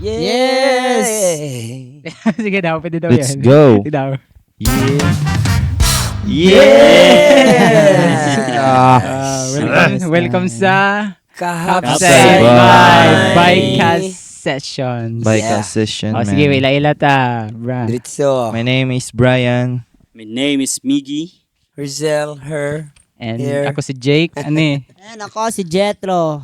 Yes! Sige daw, pwede daw Let's yan. go. Pwede daw. Welcome sa Kahapsay Bycast Sessions. Bycast session, man. Sige, ila ta. Bra. Dritso. My name is Brian. My name is Miggy. Herzel, her. And Here. ako si Jake. Ano eh? Ayan ako, si Jetro.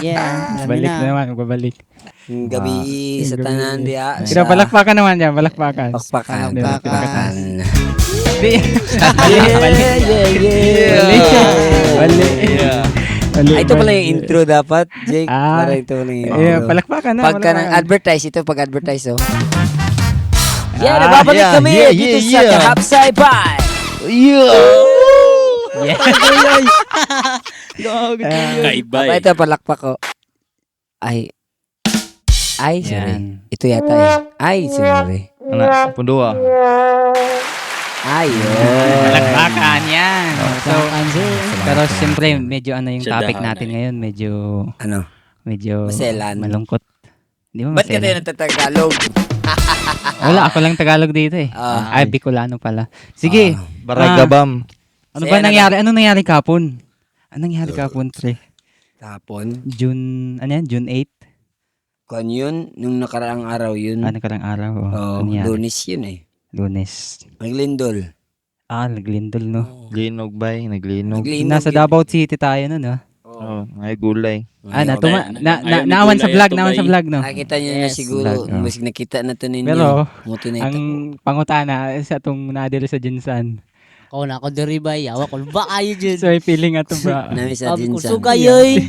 Yeah, Balik na naman, magbabalik. Yung gabi sa tanan diya. Kira, palakpakan naman dyan, palakpakan. Pakpakan. Palakpakan. Di. Balik. Ay, ito pala yung intro dapat, Jake. Para ito pala yung intro. Palakpakan na. Pagka nag-advertise, ito pag-advertise, oh. Yeah, nababalik kami dito sa Kahapsay Bye. Kaibay. Ito, palakpak ko. Ay, sorry. Yan. Ito yata eh. Ay, sorry. Anak, pundua. Ay, Palakpakan yan. So, Anzi. pero siyempre, medyo ano yung Siya topic dahan natin eh. ngayon, Ano? medyo Maselan. malungkot. Di ba Ba't ka tayo maselan? nagtatagalog? Wala, ako lang Tagalog dito eh. Ay, Bicolano pala. Sige. Baragabam. Ano Sige, ba ano nangyari? Ano nangyari kapon? Ano nangyari kapon, pre? Tapon. June 8? Kung yun, nung nakaraang araw yun. Ano karang araw? Oh, Ano nangyari? Lunes yun eh. Lunes. Naglindol. Naglindol, no? Linog bay, naglinog. Nasa Davao City tayo nun, no? Oh, may gulay. Naawan sa vlog, no? Nakita niyo na Yes. siguro. Vlog, oh. Mas nakita na to ninyo. Pero, Muto na ang ito. pangutana sa itong nadiri sa Jinsan. Ako na ako deribay. Yawa ko ba kayo dyan? So, feeling ato ba? Nami sa Sabi ko, Jinsan. so kayo eh.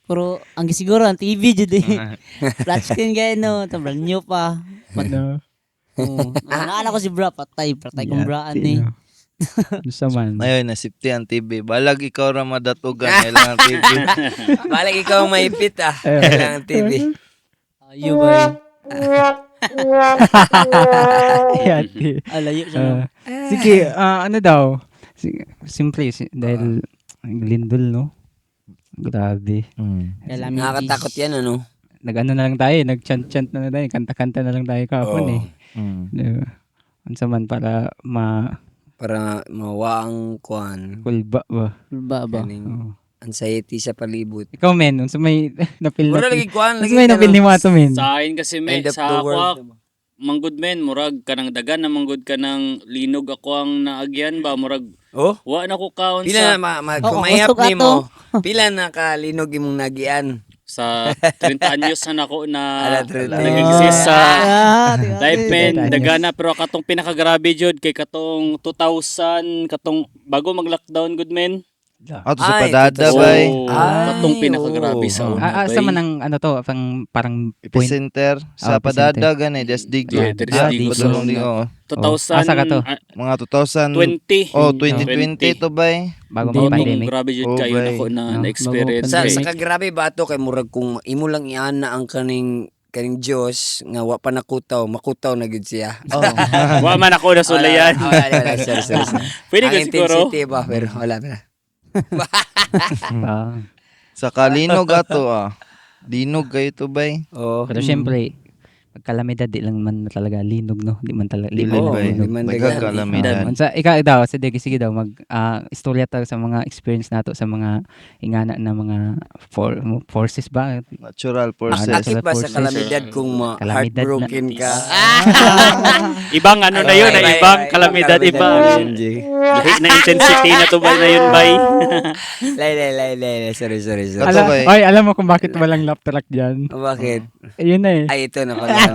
Pero, ang siguro, ang TV dyan eh. Flat screen kayo, no? Tablan nyo pa. Ano? Naanak ko si Bra, patay kong Braan eh. Gusto man. Ayun, nasipti ang TV. Balag ikaw ramadatugan. Kailangan TV. Balik ikaw ang maipit ah. Kailangan TV. Ayo ba Yati. Alayo siya. Sige, ano daw? Simple, dahil lindol, no? Grabe. Nakakatakot yan ano. Nag-ano na lang tayo, nag-chant-chant na tayo, kanta-kanta na lang tayo kapon eh. Diba? Ano man para Para mawa ang kuhan. kulba ba? Ba. Oo. Anxiety sa palibot. Ikaw men, unsa may napil Mura na? lagi kuhan. Unsa may napil ni mo ato men? Sa akin kasi End of sa the ako, world. manggod men, murag kanang dagan na manggod ka ng linog ako ang naagyan ba, murag Oh? wa na ko kaon Pila sa na Oo, kumayap gusto ka ni mo. Pila na kalinog imong nagian. sa 30 anyos na ako na Ala, 30 nag-exist sa life men, 30 dagana pero katong pinakagrabe jud kay katong 2000 katong bago mag-lockdown good men. Ato sa Ay, padada totoo. bay. Katong Ay, pinakagrabe sa oo. una. Asa bay. man ang ano to, parang point. Epicenter. Sa Epicenter. padada gani. Just dig. Yeah, there's a dig. Padulong dig. Oh. 2000 Asa ka to? Mga 2000. 20. Oh, 2020 to bay. Bagong Totong pandemic. grabe jud Oh, kayo bay. nako na No, na-experience. bago Sa kay- kagrabe ba to kay murag kung imo lang iana ang kaning Diyos nga wa pa makutaw na gud siya. Oh. Wa man ako na sulayan. Wala, sorry. Pwede Ang ka siguro. intensity ba pero wala na. Sa kalinog ato Linog kayo to bay. Oh. Pero syempre, pag kalamidad, di lang man talaga linog, no? Di man talaga Dili Oo, bay. di man dagan. Nagkakalamidad. Ikaw daw, sige daw, istorya tayo sa mga experience nato sa mga ingana na mga forces ba? Natural forces. Akit ba sa Forces. kalamidad kung Kalamidad heartbroken ka? Ibang ano na yun, ibang kalamidad, ibang lahi na intensity na to ba na yun, bay? Lay. Sorry. Ato bay. Alam mo kung bakit walang lap track dyan? Bakit? Ayun na eh. Ay, ito na pala.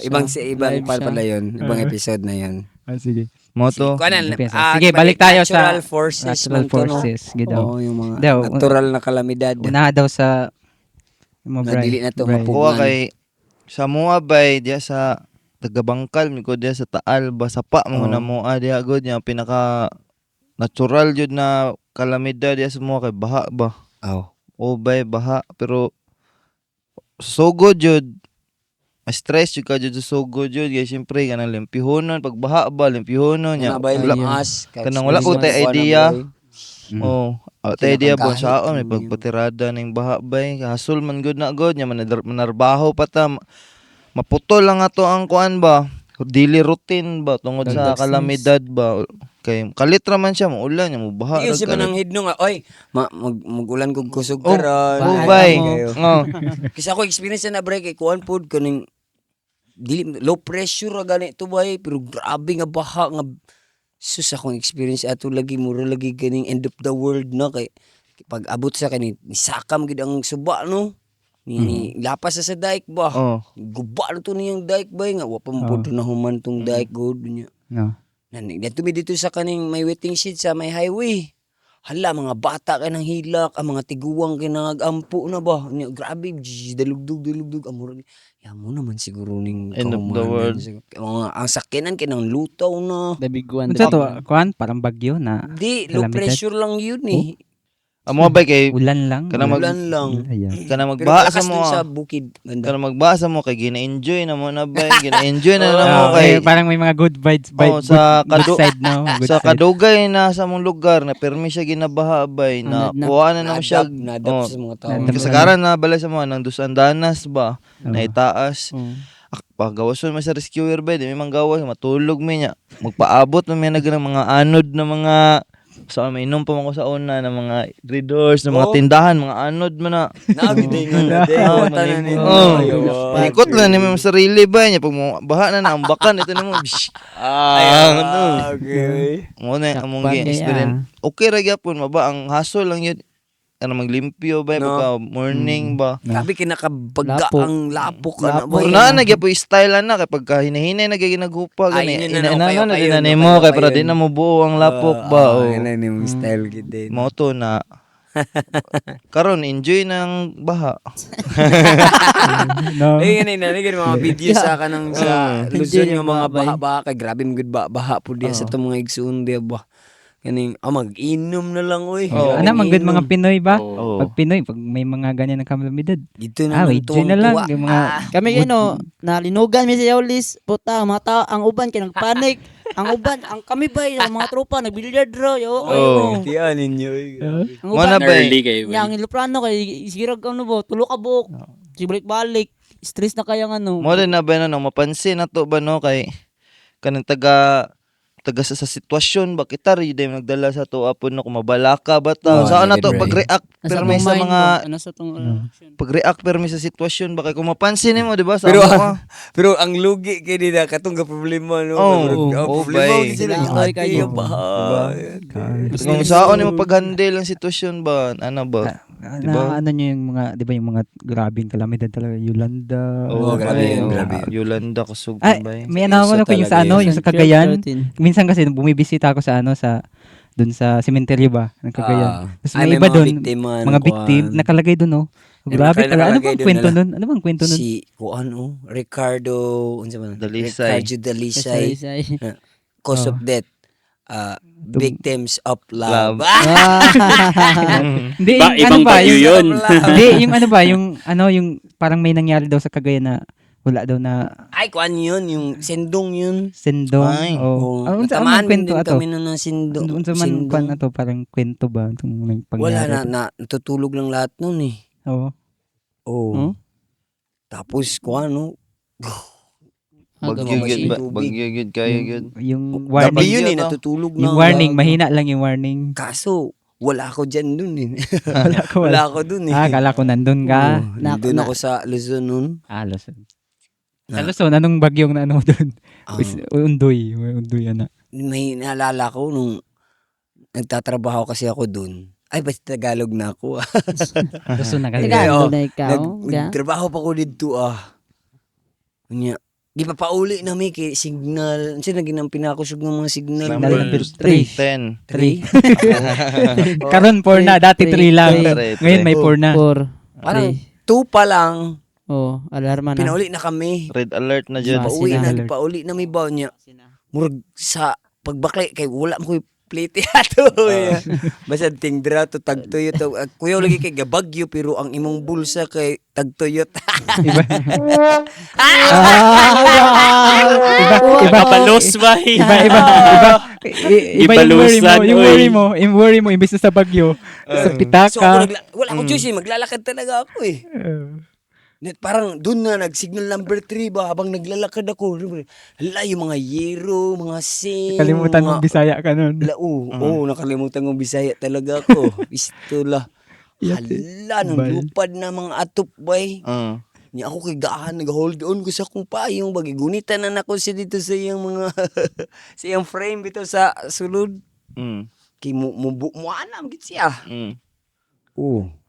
Ibang Live part siya. pala yun. Ibang episode na yun. Sige. Moto. Sige, balik tayo sa natural forces. natural man to, no? forces. Gidaw. Oo, yung mga Daw, natural na kalamidad. Una daw sa mo Na dili na to Bri. mapu- Kuha kay sa mua bay diya sa tagabangkal mi ko diya sa taal ba sapa mo na mua diya god nya pinaka natural jud na kalamidad diya sa mua kay baha ba. O bay baha pero sugod jud stress jud ka jud sa sugod jud kay syempre kanang limpihonon pag baha ba limpihonon nya Mga bay wala mas. kanang wala ko tay idea. Mm. Oh Tayo diya Kinakangkahit, saon may ano yun. pagpatirada ning baha bay. Hasol man gud na gud nya manarbaho pa ta. Maputol lang ato ang kuan ba. Daily routine ba tungod sa Dagdag kalamidad ba. Kay kalitra man siya mo ulan nya mo baha. Iyo ra si ka. manang hidno nga, oy, magulan kog kusog Oh, karon. oh, Bahala bay. mo. Oh. Kasi ako experience na break kay kuan pod kaning dili low pressure ra gani to bay, pero grabe nga baha nga sus akong experience ato lagi mura lagi ganing end of the world na kay pag abot sa kani nisakam gid ang suba no. Ni lapas sa dike ba. Oh. Guba na to niyang dike bay nga wa pa mo Oh. pod na human tong dike god niya. No. Nani dito mi dito sa kaning may waiting shed sa may highway. Hala mga bata kay nang hilak, ang mga tiguwang kay nagampo na ba. Nya, grabe dalugdog amor. Ya mo naman siguro ning End of the kahumanan world. siguro. Mga ang sakyanan kay nang lutaw na. The big one. Unsa to, kuan parang bagyo na Di low Kalamidad? pressure lang yun eh. Amo bay kay ulan lang. Kana Ulan lang. Ayan. kana Pero magbaha malakas sa dun mo. sa bukid banda. Kana magbasa mo kay gina-enjoy na mo na bay. Gina-enjoy na na mo Ah, kay parang may mga good vibes, Oh, sa good kadu- side no, good sa side. kadugay na sa mong lugar na permi siya ginabaha bay na kuha na namo siya. Nadap sa mga tao. Nadap. Kasagaran na balay sa mga nang dusan danas ba Oo. na itaas. Pagawason man sa rescuer bay di may manggawas matulog mi nya. Magpaabot man mi na ganang mga anod na mga sa may inom pa man ko sa una ng mga readers ng mga Oh. tindahan mga anod man na. Nabiday nga na day. Oh, Wata na nito. oh. Ikot lang ni mo sa sarili ba niya pag mo baha na ambakan ito na mo. Bish. Ano. Okay. Mo na among Sakpan experience. Okay ra gyapon maba ang hassle lang yun. Ano maglimpyo ba No. pagka morning ba. Grabe kinakabagga Lapok. ang lapok ano Lapok. ba. Puro na nagyapo style na kay pagka hinahinay na gyud ginaghupa Ay, gani. yun na, Ina okay, na okay, na yun, mo okay, kay para okay, di yun. na mo buo ang lapok ba. Oh. Yan na yung style gid din. Mo to na karon enjoy ng baha. No. Eh ganun na ganun mga video sa kanang sa Luzon Hindi, yung mga babay. baha kay grabe mo gud baha po diya sa tong mga igsoon diya ba. Kaning mag-inom na lang oy. Oh. Ana man good mga Pinoy ba? Oh. Pag Pinoy, pag may mga ganyan ng kalamidad. Dito na Wait, na lang yung mga Kami gano, nalinugan mi sa Yaulis, puta, mga tao, ang uban kay nagpanik. Ang uban, ang kami ba, ang mga tropa, nagbilyard raw, yo, Oh. Tiyan ninyo. Ang Mo na uban, ba? Early kayo. nya, ang iluprano kay, sigirag ano ba, tulo ka buok, balik stress na kayang ano. Mo din na ba no mapansin na to ba no kay kanang taga sa sitwasyon ba kita ri day nagdala sa to apon no kung mabalaka ba ta Oh, saan na to right. pag-react Nasa permi tong sa mind mga mo, nasa tong action. pag-react permi sa sitwasyon ba kay kung mapansin mo di ba sa Pero mga pero ang lugi kay nila katong problema no. Oh, Pero, oh, problema bay. gid sila. Sila, Ate, kayo. yung baha. kung saan ni mo pag-handle ang sitwasyon ba ano ba na ano nyo yung mga, di ba yung mga grabing kalamidad talaga, Yolanda. Oh, grabe yun, grabe. Yolanda kusog Ay, ba may ano ako Seryoso yung sa talaga ano, yun. yung sa Cagayan. Minsan kasi bumibisita ako sa ano, sa dun sa cemetery ba, ng Cagayan. Tapos may iba dun, mga victim, nakalagay dun, oh. Grabe nakalagay talaga. Ano dun bang kwento nila? nun? Ano bang kwento nun? Si kuan Ricardo unsa man? Dalisay. Ricardo Dalisay. Cause of death. Victims of love. Love. Hindi, Ba, yung ano ibang ba, bagyo yung, yun. hindi, yung ano ba, yung parang may nangyari daw sa Cagayan na wala daw na Ay, kuan yun, yung sendong yun. sendong. Ay. Oh. Oh, Unsa natamaan man kwento din ato? kami nun ng sendong. Unsa man kwan ato, parang kwento ba itong may Wala pangyari? natutulog lang lahat nun eh. Oo. Oh. Hmm? Tapos kuan no. Bagyo Hanggang gyud ba tubig. bagyo gyud kayo gyud Yung Gabi warning, yun eh, no? natutulog na. yung warning, mahina lang yung warning. Kaso, wala ako dyan dun eh. Wala ko, wala wala. ako dun eh. Ah, kala ko nandun ka. Oh, nandun ako sa Luzon nun. Ah, Luzon. Na- Sa Luzon, anong bagyong na ano doon? Ah, Undoy. Undoy, ano. may naalala ko nung nagtatrabaho kasi ako dun. Ay, basta Tagalog na ako. Luzon na kasi. Tagalog. Tagalog na ikaw. Nagtrabaho pa ko dito Kanya, di pa pauli na may kay signal. Ano siya naging ang pinakusog ng mga signal? Signal Number number 3. 10 3? Karon 4 na, dati 3 lang. Three. Ngayon may 4 na. Parang 2 pa lang. Oh, alarma na. Pinauli na kami. red alert na jud Ah, Pauwi sina- na, pauli na may baon niya. Murag sa pagbakli kay wala mo ko'y plate ato. Basta tingdra to tagtuyot. Kuya lagi kay gabagyo pero ang imong bulsa kay tagtuyot. Iba. Kabalos ba? Iba yung worry mo. Ibalusan, oy. Yung worry mo, imbis na sa Bagyo. Sa pitaka. So ako wala akong choice maglalakad talaga ako eh. Net parang doon na nag-signal number 3 ba habang naglalakad ako. Hala yung mga yero, mga sing. Kalimutan mong Bisaya ka nun. Nakalimutan kong Bisaya talaga ako. Pistula. Hala, nung lupad na mga atop bay. Ni ako kay gaan nag-hold on ko sa kong payong bagi gunitan na nako siya dito sa iyang mga sa iyang frame bitaw sa sulod. Kay mo anam gid siya.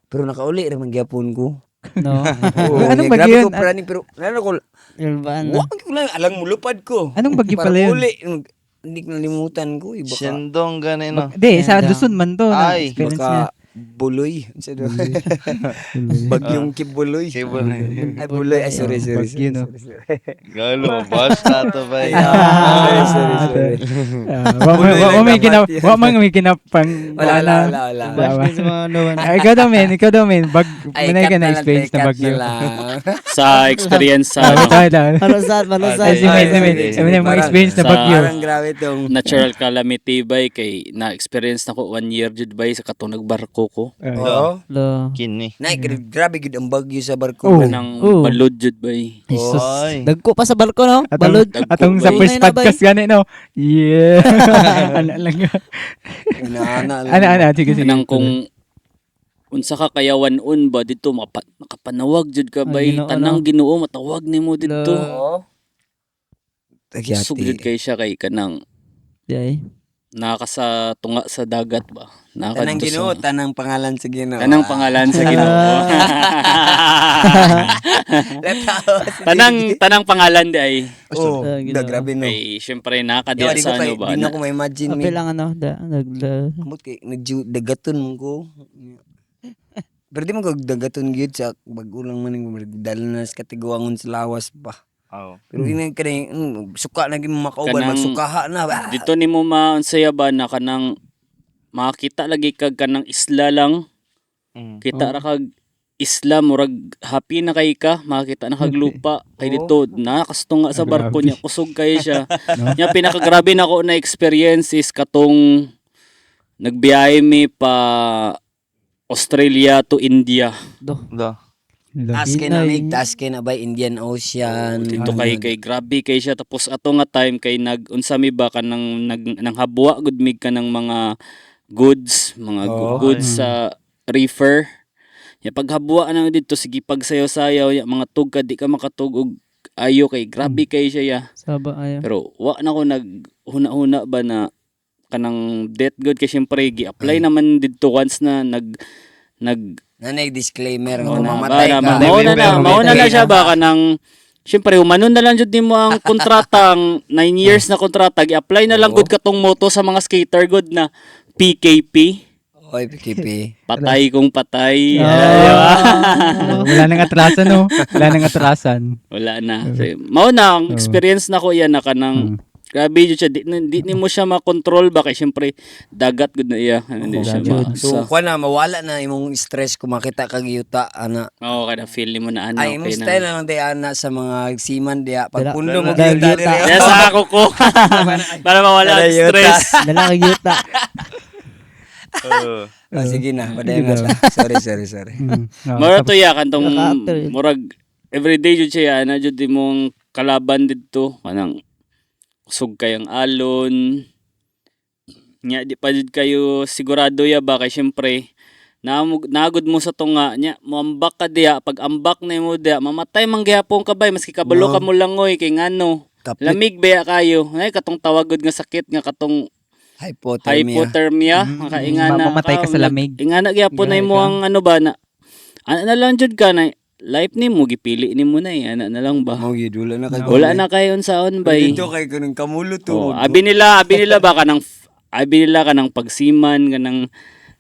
Pero nakauli ra man gyapon ko. No. Anong grabe bagyo yun? ko praning pero ko Ilban. wag ko lang alang mulupad ko. Anong bagyo pala yun? Uli, hindi ko nalimutan ko baka Sendong gani no. Hindi, sa Luzon man to. Ay, Experience niya. baka buloy. Bagyong kibuloy. Ay buloy. Ay sorry. Bagyo, no? Galo, basta to ba? Sorry. Wa may kinapang Wala. Bash sa mga nawan. Ikaw daw men. Manay ka na experience na Bagyo. Sa experience sa Malusad. Si men mga experience na Bagyo. Parang grabe tong natural calamity ba kay na-experience na ko 1 year jud ba sa katong nagbarko ko. Oo. Lo. Kini. Nay, grabe gud ang bagyo sa barko. Oh. Nang Oh. balod jud ba. Jesus. Oy. Dagko pa sa barko no. Balod. Atong sa Bagyo. first Tunay na ba podcast gani no. Yeah. Ana sige. Nang kung unsa ka kayawan-on ba dito makapanawag jud ka ba Ginoo, tanang Ginoo matawag nimo dito. Oo. Sug jud kay siya kay kanang Jay. nakasa tunga sa dagat ba. Tanang Ginoo, tanang pangalan sa Ginoo. Tanang pangalan sa Ginoo. tanang pangalan di ay. Oh, Ginoo. grabe no. Ay syempre nakadiya sa ano ba. Di na ko ma-imagine Kapil lang ano. Amot kay nagdagaton mo ko. Pero di mo ko dagaton gyud sa bagulang man dala na sa katiguangon sa lawas ba. Pero ini kanay suka na gyud makauban Kanang- magsukaha na ba. Dito nimo maunsaya ba na kanang makita lagi kag kanang isla lang. Kita ra kag isla murag happy na kay ka makita na kag lupa kay dito nakastunga sa barko niya kusog kay siya. Nya pinakagrabe nako na experience is katong nagbiyahe mi pa Australia to India. Da. Taas kay na ba Indian Ocean. Dito kay grabe kay siya tapos ato nga time kay unsa mi ba kanang nang habwa gud mig kanang mga goods, goods sa reefer. Ya paghabwa na dito sige pagsayaw-sayaw ya mga tug ka di ka makatug og ayo kay grabe kay siya ya. Saba ayo. Pero wa na ko naghuna-huna ba na kanang death good kay syempre gi-apply naman dito once na Nanay disclaimer Oo kung na, mamatay ka. mauna na siya ba kanang syempre humanon na lang jud nimo ang kontratang 9 years na kontrata gi-apply na lang gud katong moto sa mga skater good na PKP. Oy, PKP. Patay kung patay. Wala nang atrasan no. Wala na. So, mao na ang experience na ko yan na kanang grabe jud siya di mo siya makontrol ba kay syempre dagat gud na iya. Hindi siya So, kuha na, mawala na imong stress kung makita kag yuta, ana. Oo, kada feel mo na ano. Ay, imong style na lang di, ana, sa mga seaman diya. Pag Dala- pundo mo dala- yuta yuta. diri. Kaya sa ako ko. Para mawala ang stress. Dala kag yuta. Sige na, padayon na ta. Sorry. Mara to ya kantong Naka-actor yun. murag everyday jud siya na jud imong kalaban didto kanang kusog kayang alon. Nya di pa jud kayo sigurado ya ba kay syempre nagud mo sa tunga nya moambak ka diya pag ambak na mo diya mamatay man gyapon ka bay maski kabalo ka mo langoy kay ngano Kapit. lamig baya kayo ay katong tawagod nga sakit nga katong hypothermia makaingana Mamatay ka sa lamig. ingana gyapon na mo ang ano ba na na lang jud ka na life nimo gipili nimo na ana na lang ba Mo gid wala na kay. wala na kayo unsaon bay Dito kay kanang kamulo oh, to. abi nila ba kanang abi nila kanang pagsiman kanang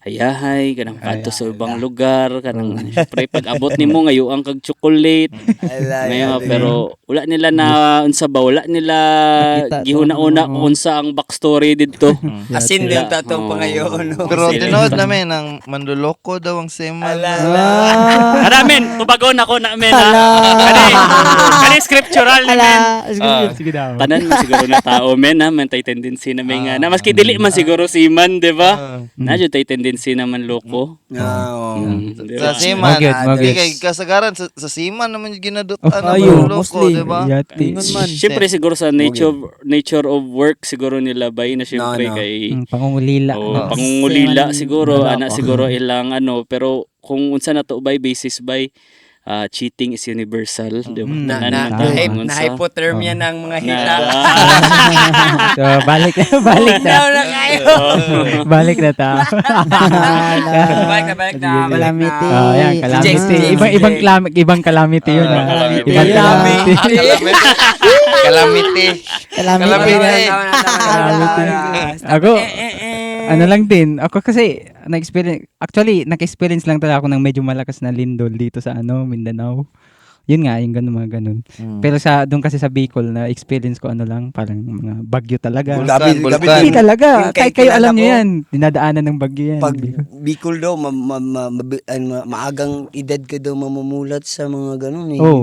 hayahay kanang padto sa ibang lugar kanang syempre pag abot nimo ngayo ang kag chocolate ngayon pero wala nila na unsa ba wala nila Nakita to. gihuna-una kung unsa ang backstory didto. Asin din tatong pangayoon. no? Pero Sila tinood ito. namin ang manduloko daw ang semal. Adamin, tubagon ako na men ha. Kani scriptural ni men. Sige daw. Tanan mo siguro na tao men ha, man tay tendency na may nga na maski dili man siguro si man, di ba? Na jud tay tendency naman loko. Oo. Di Sa ba? siman, Mga di gets. kay kasagaran sa siman naman yung ginadutan Oh, ng ayun, manduloko, mostly. di ba? Yati. Ingon man. Siyempre siguro sa nature of work siguro nila bay na siyempre No. kay Pangungulila. pangungulila siguro Wala ana pa. siguro ilang ano pero kung unsa na to bay basis by cheating is universal, di ba? Na Tanan man tama. tayo na kung unsa. hypothermia ng mga hita. So, balik na. na kayo. Balik na ta. Balik na. Calamity. Oh, yan, calamity. Ibang calamity yun. calamity. Ibang calamity. Calamity. Calamity. Calamity. Ako, ano lang din. Ako kasi, naka-experience lang talaga ako ng medyo malakas na lindol dito sa Mindanao. Yun nga, yung ganun, mga ganun. Pero doon kasi sa Bicol, na experience ko lang, parang mga bagyo talaga. Bulkan. Hindi talaga. Yung kay Kayo alam kilala nyo ko, yan. Dinadaanan ng bagyo yan. Pag Bicol daw, maagang edad ka daw mamumulat sa mga ganun eh. Oo.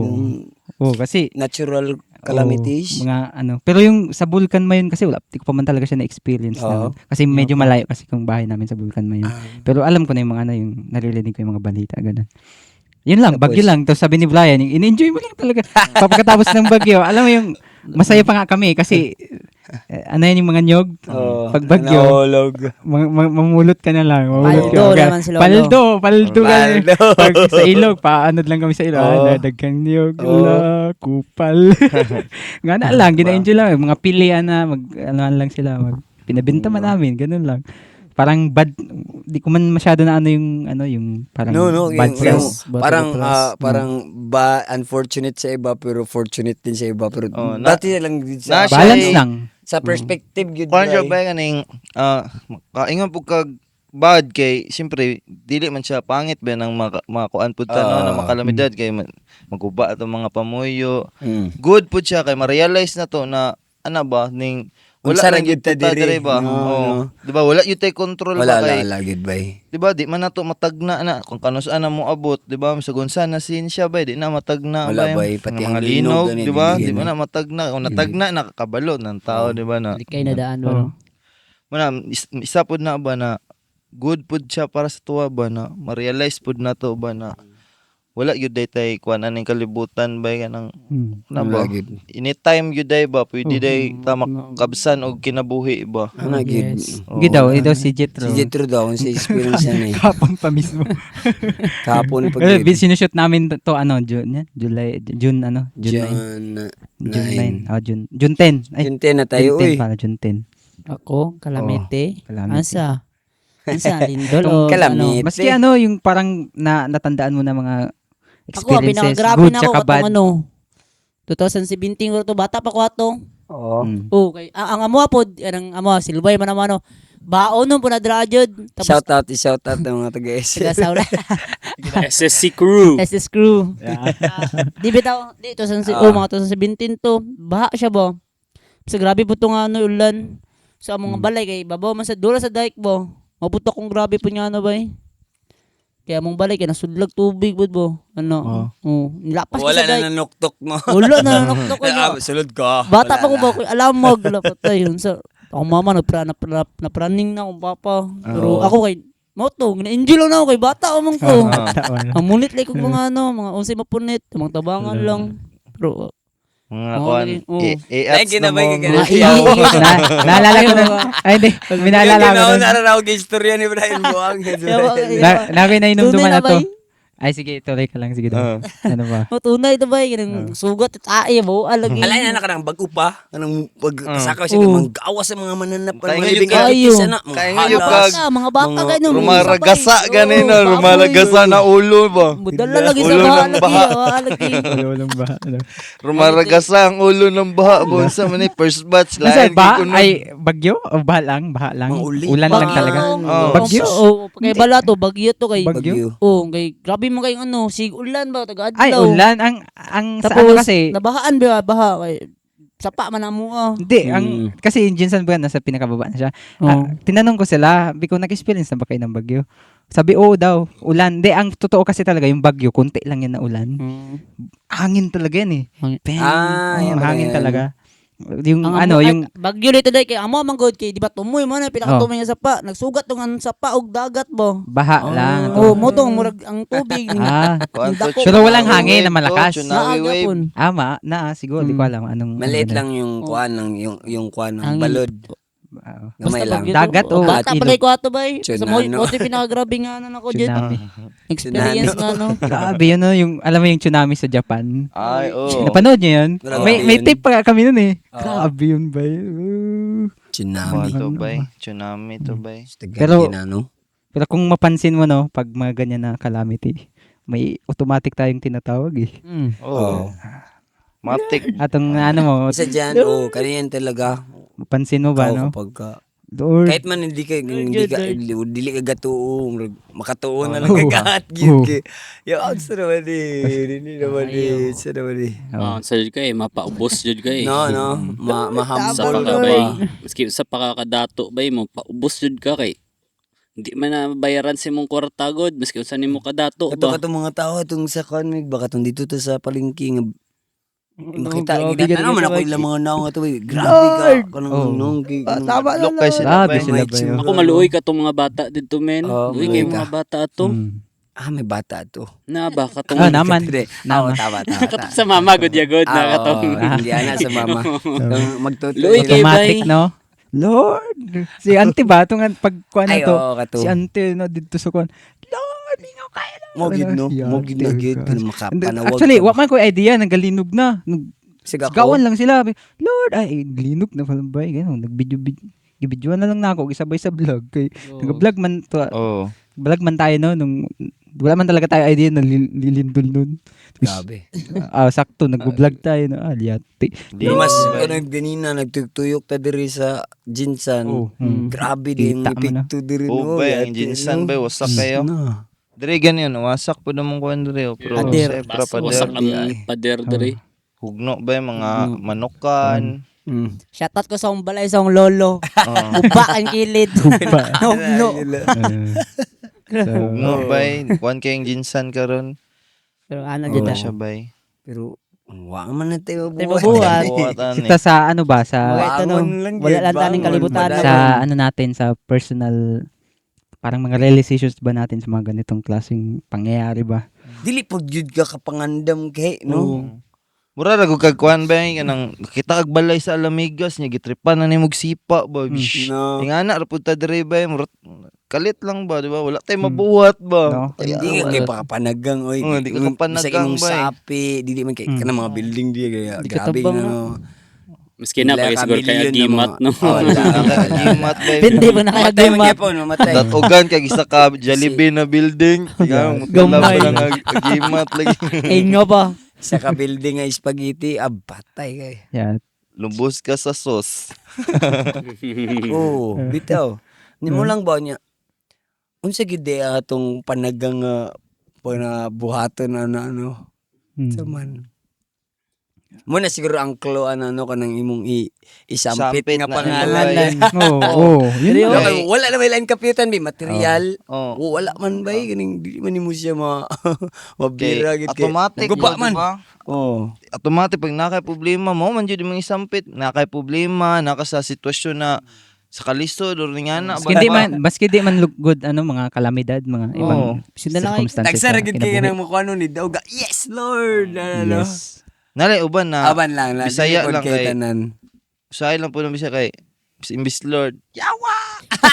Yung Kasi natural calamities. mga pero yung sa Bulkan Mayon kasi wala, di ko pa man talaga siya na-experience Oo. Kasi medyo malayo kasi kung bahay namin sa Bulkan Mayon. Pero alam ko na yung mga yung naririnig ko yung mga balita, ganun. Yun lang, bagyo lang. Tapos sabi ni Brian, in-enjoy mo lang talaga. Pagkatapos ng bagyo, alam mo yung masaya pa nga kami kasi yun yung mga nyog. Pag bagyo, Nahulog. mamulot ka na lang. Mamulot Paldo ka. naman sila, Paldo ka. Paldo. Pag sa ilog, paanod lang kami sa ilog. Oo. Dagkang niyog. Ala, kupal. Nga na lang, gina-enjoy lang. Mga pilihan na, lang sila. Pinabinta man namin, ganun lang. Parang bad, di ko man masyado na yung parang bad yung, press. parang unfortunate sa iba pero fortunate din sa iba pero dati lang din sa Balance lang. sa perspective yun Kuan ba ba kaning kaingon po kag bad kay siyempre dili man siya pangit ba nang makuan pud ta na makalamidad kay maguba atong mga pamuyo. Good pud siya kay ma-realize na to na ana ba ning Unsa wala ra gyud ta diri ba? No, Oo. no. Di ba wala yung tay control wala ba kay gid bay di ba di man nato matagna na kung kanus-an na mo abot di ba sa gunsa na siya ba di na matagna Wala ba bay, pati mga ang linog linog, di ba ganyan, di ba na matagna kung natagna nakakabalo ng tao di ba na Likay na daan ba? mana isa pud na ba na good pud siya para sa tuwa ba na ma-realize pud na to ba na wala gyud tay kuan aning kalibutan ba kanang na ba Wala gyud. anytime gyud day ba pwede day ta makabsan og kinabuhi ba ana gid Gidaw, ito si Jetro. si Jetro daw sa experience niya eh Kapon pa mismo. kapon pag Sinushoot namin to June, June 9. June 10. Ay, June 10 na tayo June 10 uy para June 10. Ako, Calamity. Calamity. Ansa? Lindol o Calamity. Maski yung parang natandaan mo na mga Ako, experiences, pinakagrabe good na ako tsaka bad. katong 2017 ko to, bata pa ko ato. oo Okay, ang amo po, ang amo, silbay man naman, baon nun po na drajod. shout out ng mga taga-SS Taga-saula. SSC crew. SS crew. Di bitaw, mga 2017 to, baha siya ba? Sa grabe po itong ulan. Sa mga balay, kay babaw man sa dula sa dike ba? Maputok kong grabe po niya ba eh. Kaya mong balay, kaya nasudlag tubig ba ba? Nilapas ko wala sa dike. na nanuktok mo Wala na nanoktok ko. sulod ka Bata pa ko ba? Alamog. Lapatay yun. So, ako mama, napraning na akong papa. Pero ako kay, moto, na-enjoy lang na ako kay bata o ko. Ang munit like kong mga mga unsay mapunit, mga tabangan lang. Pero, mga kuan Like, na mo ginabay ka mga Naalala ko na. Ay, hindi. Minaalala ko Ginaw na. na raw istorya ni Brian Buang. Nabi na inom duman na to. Ay, sige, tuloy ka lang. Sige daw. Ano ba? O tunay to ba kanang sugat at ay mo alagi. Alay na kanang bago pa, kanang pagkasakaw siya Oo. manggawas sa mga mananap Kaya mga nga libing yung kayo. sana, mga Kaya nga yung halas. Mga bata mga ganun. Rumaragasa ganin na, rumaragasa na ulo ba? Mudala lagi sa Ulo baha ng lagi. baha. Alagi. Walang ba? Ano? Rumaragasa ang ulo ng baha. Bunsa man first batch. Nasa Lain ba? gikunon. Ay, bagyo? O baha lang? Baha lang? Mga uli. Ulan lang Bagyo. talaga? Oh. Bagyo? Oo, kay bala to, bagyo to kay. Bagyo? Oh, kay grabe mo kayong ano, sig ulan ba taga adlaw. Ay, ulan. Ang sa Tapos ano kasi, nabahaan ba baha kay sapa man amo ah. hindi, kasi yung Jinsan Brand, nasa pinakababa na siya. Oh. Tinanong ko sila, ko nag-experience na ba kayo ng bagyo? Sabi, oo daw, ulan. Hindi, ang totoo kasi talaga, yung bagyo, konti lang yan na ulan. Hangin talaga yan eh. Hangin. Bang! Yan pala Hangin yan. talaga. Yung Ang ano, amo- yung bagyo dito dai kay amo man god kay di ba tumoy man pinakatumoy nga sapa, nagsugat tong ang sapa og dagat ba. baha lang. Oh, mo tong murag ang tubig. Kuwan to, Dako. Pero walang tsunami hangin na wave malakas. to, tsunami wave. Naagapon. Siguro, di ko alam anong... Maliit ano. lang yung kuan ng yung kuan ng Hangin. balod. Oo. Gamay lang. bagyo to. Dagat, oh, Bata at pa kay ko ato bay. Sa mo Tsunami. pinakagrabe nga ano nako jet. Tsunami. Experience nga no. Grabe yun, no? Yung, alam mo yung tsunami sa Japan? Ay, oo. Napanood niyo yun? Grabe May yun. tape pa kami nun eh. Oo. Grabe yun ba? Tsunami. To bay. Tsunami to bay. Pero- ano? Pero kung mapansin mo, no, pag mga ganyan na calamity, may automatic tayong tinatawag eh. Oo. Matik. Atong ano mo, Isa dyan, kaniyan talaga. mapansin mo ba, Ikaw no? kapag ka, Lord. kahit man hindi ka dili ka gatuong, makatuon na lang Oo. kagat Oo. gid. Yo, sa naman hindi naman sa naman Oh. Sa jud kay mapaubos jud kay. No, Sa mahambol pa ka bay. ba? Maski sa pakakadato bay mo paubos jud ka kay. Hindi man na bayaran si mong kwarta god maski unsa nimo kadato Kato ba. katong mga tao itong sa kanmig baka tong dito to sa palengke nga makita grabe kita ganun naman ka, ako bay. ilang mga naong ato grabe ka kanang Oh. nung kay Tama Look kay sila Grabe bay. sila ba yun? Ako maluoy ka tong mga bata didto men. Oo, Luoy maluoy kay mga ka. bata ato. may bata to. Na ba katong Naman. Naman. Tama. katong sa mama god ya god na katong. Hindi ana sa mama. Magtutuloy. Luoy kay Automatic, bay. no? Lord! Si auntie ba? Itong pagkuhan na Ay, to. oo, kato. Si auntie, no, dito sa kuhan. Lord, mingaw kaya lang. Mogid no. Yan, Mogid na dear gid God. kun makapanawag. Actually, wa man ko idea, nagalinog na. Sigaw. Sigawan lang sila. Lord, ay, linog na pala ba? Ganun, nag-video na lang na ako, isabay sa vlog. Kay, nag-vlog man to, Oo. vlog man tayo, no, nung, wala man talaga tayo idea na lilindol nun. Grabe. Sakto, nag-vlog tayo na, aliyate. Di mas ano ganina nagtuyok ta diri sa Jinsan. Oh, Grabe din Kita mo na. epekto diri Oo bay. Ang jinsan bay. Wasak kayo. Diri ganyan. Wasak po naman kuhan diri. Pero Pader. siyempre Wasak pader. ang pader diri. Hugno ba yung mga manukan. Shoutout ko sa akong balay sa akong lolo. Oo. Upa ang kilid. Nahugno. Hugno ba kuhan kayong jinsan karon. Pero ano Ano dyan siya bay. Pero wa man na tayo Tayo buhat. mabuhat. Buhatan Kita sa, ano ba, sa, Wala ito, no? Bangon lang Wala gid, lang taning bangon, kalibutan. madali. sa, ano natin, sa personal, parang mga realizations ba natin sa mga ganitong klaseng pangyayari ba? Dili pag jud ka kapangandam kay no. Mura ra gud kag kuhan ba kanang kita kag balay sa Alamigas nya gitripan na nimog sipa ba. No. Ingana ra pud ta diri ba mura kalit lang ba di ba wala tay mabuhat ba. No? Hindi ka kay pakapanagang oy. Oo, di ka kapanagang, Sa imong bay. sapi, dili man kay kana mga building di kaya Di grabe katabang, na no? no. Maski na Wala pag ka siguro kaya milyon na gimat mga- no. Oh, wala. Gimat ba. Pindi mo na kaya Mamatay man gumat. gyapon, mamatay. Datugan kay isa ka Jollibee na building. Tingnan mo Gamay. lang gimat lagi. Inyo pa. Sa ka building nga spaghetti, patay kay. Yeah. Lubos ka sa sauce. Oo, bitaw. Ni mo lang ba niya? Unsa gid di atong panagang panabuhaton na ano? Sa man. Mo na siguro ang clue ano kanang imong isampit Sampit nga na pangalan. Oo, yun Pero lang. Wala, wala na may line kapitan bi material. Oh. O wala man ba ganing di man nimo siya mabira Okay, gid kay. automatic Guba ba, man. diba? Oh. Automatic pag nakay problema mo man jud imong isampit. Nakay problema, naka sa sitwasyon na sa kalisod or nga na Maski di man, maski di man look good, ano, mga kalamidad, mga ibang Sila na kayo. circumstances Tagsara gid kay kinabuhi. kanang mukha no ni Dawga. Yes Lord. Ano? Yes. Nalay uban na Aban lang na. Bisaya Bisaya lang kay kay- tanan. usay lang po ng bisa kay imbis Lord. Yawa.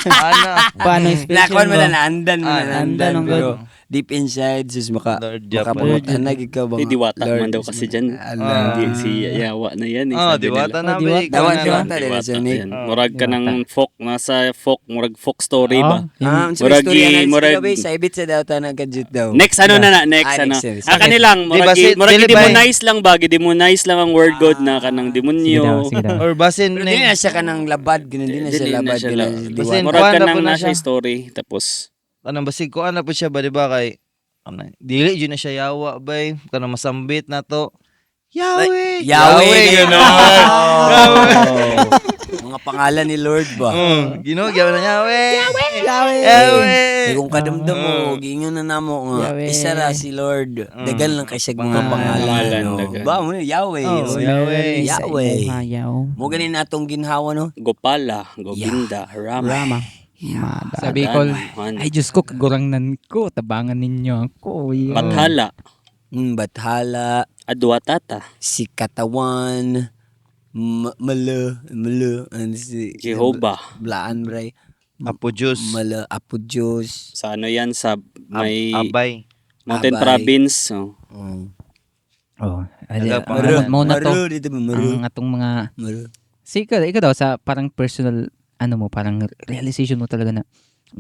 Ana. Paano yung Nakuan expression mo ba? na naandan mo na Ah, naandan. naandan ang Pero deep inside sus Lord Japa. makapangutan na gid ka ba? Di diwata Lord, man daw kasi dyan. Ala. Di, si Yawa na yan. Oh, sabi diwata nila. na Oh, ba? diwata. Ikaw na. Diwata din Diwata sa Nick. yan. Murag ka ng folk, nasa folk, murag folk story ba? Sa Murag istorya na murag- sa ibit sa daw tanang kadjut daw. Next ano na next Ah, ano. next, next. Kanilang Di ba murag si- murag dili ba- demonize lang ba? Demonize lang ang word God na kanang Sige daw, demonyo. sige daw. Or basin Pero di na siya kanang labad, ganun din na siya Dili na labad, siya ganun la- siya Basin, diwata. Murag kuha ka na nang po na nasa siya. story tapos Ano basig ko ana po siya ba di ba kay ano, dili jud na siya yawa bay kana masambit na to. Yahweh. Yahweh, gano'n. Mga pangalan ni Lord ba? Ginugyaw na Yahweh. Yahweh. Yahweh. Kung kadamdam mo, giingon na namo nga, Yahweh. isa ra si Lord. Dagal lang kay siya mga Pangalan. pangalan. no? Dagal. Ba mo Yahweh. Oh, oh. Yahweh. Yahweh. Hayaw. Mo ganin natong ginhawa no. Gopala, Govinda, Rama. Rama. Sa Bicol, Adana, ay Diyos ko, kagurangnan ko, tabangan ninyo ako. Bathala, Bathala, Adwatata, si Katawan, Mala, and si Jehovah. Blaan bray. Apo Diyos. Mala, Apo Diyos. Sa ano yan sa may Abay. Mountain Abay. Province. Oh. Oh, Nagapangalan. muna to, Maru, dito ba? Maru. ang atong mga, Maru. ikaw daw, sa parang personal, ano mo, parang realization mo talaga na,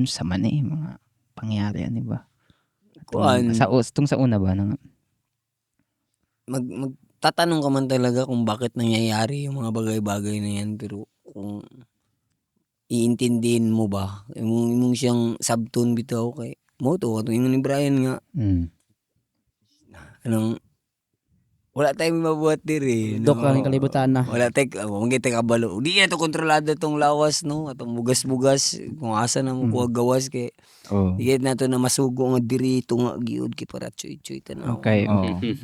sa man mga pangyari, ano ba? Kuan. Itong sa una ba? Nang, Magtatanong ka man talaga kung bakit nangyayari yung mga bagay-bagay na yan, pero kung iintindihin mo ba, yung siyang subtone bitaw kay mo to, yung ni Brian nga, anong, wala tayong mabuhat diri. Dok lang yung kalibutan na. Wala tayong, huwag kita kabalo. Di na ito kontrolado itong lawas, no? Atong bugas-bugas, kung asa na mo kuha gawas, kay di na ito na masugo nga diri, tunga, giud, kay para chuy-chuy, tanaw. okay.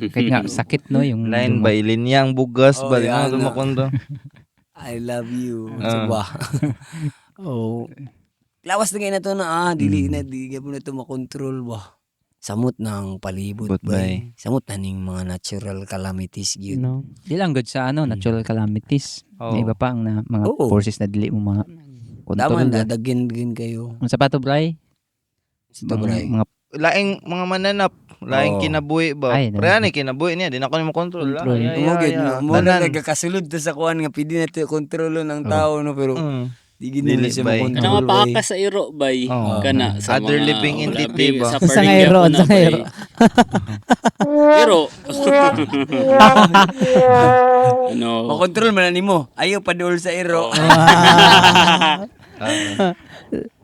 Kahit nga, sakit, no? Yung, Line by linyang bugas Oh, ba yan, na no. makondo. I love you. Diba? Oh. Lawas na ngayon na to na, dili po na ito makontrol ba? Samot ng palibot But ba? bay. Samot na ning mga natural calamities You yun. know? di lang good sa natural calamities. Oh. May iba pa ang mga Oo. forces na dili mo mga Daman, control. ba? dadagin kayo. Ang sapato, Bray? Ito, Bray. Mga Laing mga mananap, laing Oo. kinabuhi ba? Ay, Pre ani kinabuhi niya, di na ko nimo control. Control. Umugid na. Mo na Tanan. nagkakasulod ta sa kuan nga pwede na ito kontrolo ng tao no pero di Dili, gini siya bay. makontrol. Kana bay. mapaka sa iro bay. Oh. Kana sa Other mga living entity labi, ba? Sa Sa Parlingga ngayon, po na sa bay. ngayon. Iro. Ano? Makontrol man na nimo. Ayaw padul sa iro.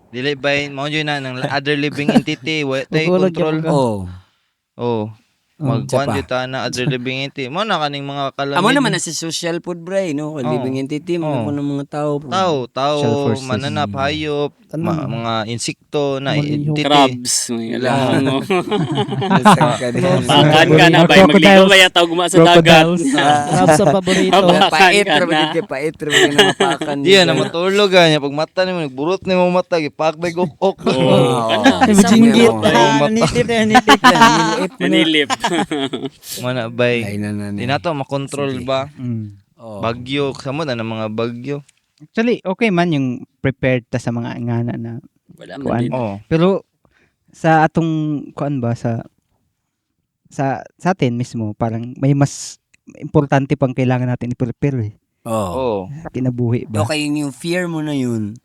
Dili bay mo jud na ng other living entity, wa tay Magulog control. yan ka. Oh. Oh. Magkuhan Tsapa. jud ta na other living entity. Mo na kaning mga kalamid. Amo naman na si social food bray no, living entity mo Oh. ng mga tao. tao, Social forces. mananap, hayop, mga insekto na Malihok. entity. Crabs. May lang. Pakan Pakan ka na bay. Magligo ba yung tawag guma sa dagat? Crabs sa paborito. Pait Pakan ra ka na. bagid kay pait ra bagid na mapakan. Diyan na matulog nya pag mata nimo nagburot nimo mata gipak bay gok. Oh, kana. Jinggit. Oh. Nitip na, nitip na. Nanilip. Mana bay. Ay na na. Di na to makontrol ba? Oh. Bagyo, samo na ng mga bagyo. Actually, okay man yung prepared ta sa mga ingana na Wala man kuan. din. Oh. Pero sa atong kuan ba sa atin mismo parang may mas importante pang kailangan natin i-prepare Oh. Oh. kinabuhi ba. Okay, yung fear mo na yun,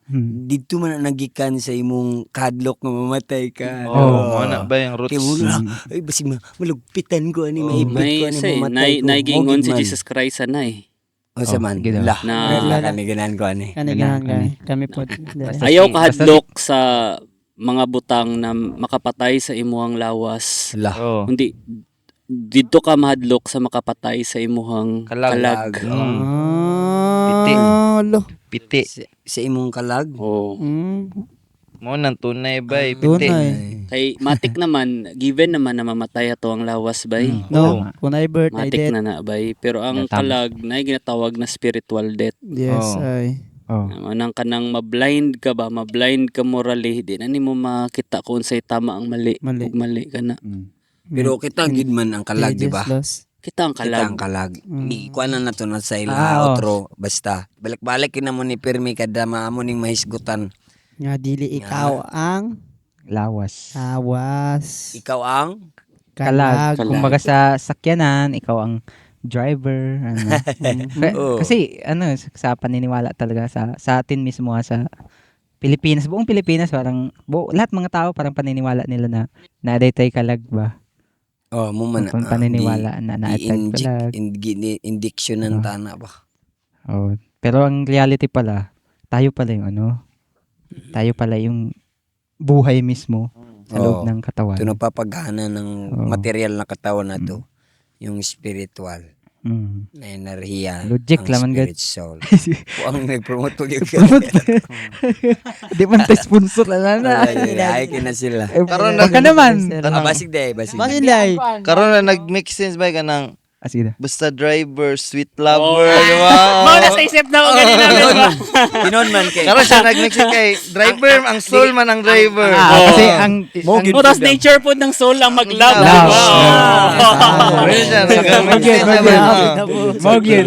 dito man na nagikan sa imong kadlok nga mamatay ka. Oh, mo na ba yung Kaya roots? wala, ay basi malugpitan ko ani, maipit ko May ani, say, mamatay ko. naigingon si Mogid man. Jesus Christ sanay. O sa man, sige daw. lah, Na- kaniganan ko ani. Kanigahan kami po. Ayaw kahadlok sa mga butang na makapatay sa imuhang lawas. Lah, Oh. Hindi dito ka mahadlok sa makapatay sa imuhang Kalag. kalag. Piti. Lo. Piti. sa imong kalag. Oh. Mo nang tunay bay, piti. Tunay. Kay matik naman, given naman na mamatay ato ang lawas bay. No. Kung ay birth, ay Matik death. na na bay. Pero ang Tama. kalag na ginatawag na spiritual death. Yes, Oh. ay. Oh. Manang kanang mablind ka ba, mablind ka morally, di na nimo makita kung unsay tama ang mali. Mali. Ug mali ka na. Pero kita gid man ang kalag, di ba? Stages lost. Kita ang Kita kalag. ang kalag. Ikuan na nato na sa ila oo. outro. Basta, balik-balik na mo ni Pirmi kada maamo ning mahisgutan. Nga dili ikaw ang lawas. Awas. Ikaw ang Kalag. Kalag. Kumbaga sa sakyanan, ikaw ang driver. Ano. Oo. Kasi sa paniniwala talaga sa atin mismo sa Pilipinas, buong Pilipinas, parang lahat mga tao parang paniniwala nila na aday kalag ba? mo man Paniniwala na aday kalag. indiction ng tana ba. Oh, pero ang reality pala, tayo pala yung buhay mismo sa loob Oo. ng katawan. Ito nagpapagana ng Oo. material na katawan na to. Yung spiritual. Mm. Na enerhiya. Logic ang laman spirit soul. Kung ang nag-promote ko yung Di man tayo sponsor na. ay kina sila. Karon Wag ka naman. Basig day, basig. Basin day. Karon na nag-make sense ba kanang Sige na. basta driver, sweet lover, di ba? Mao na sa isip na ko ganina ba? Pinon man kay. Karon siya nag-make sense kay driver, ang soul man ang driver. Kasi ang O tas nature po ng soul ang mag-love, Love. di ba? Ayun siya, nag-make sense siya ba? Magyud.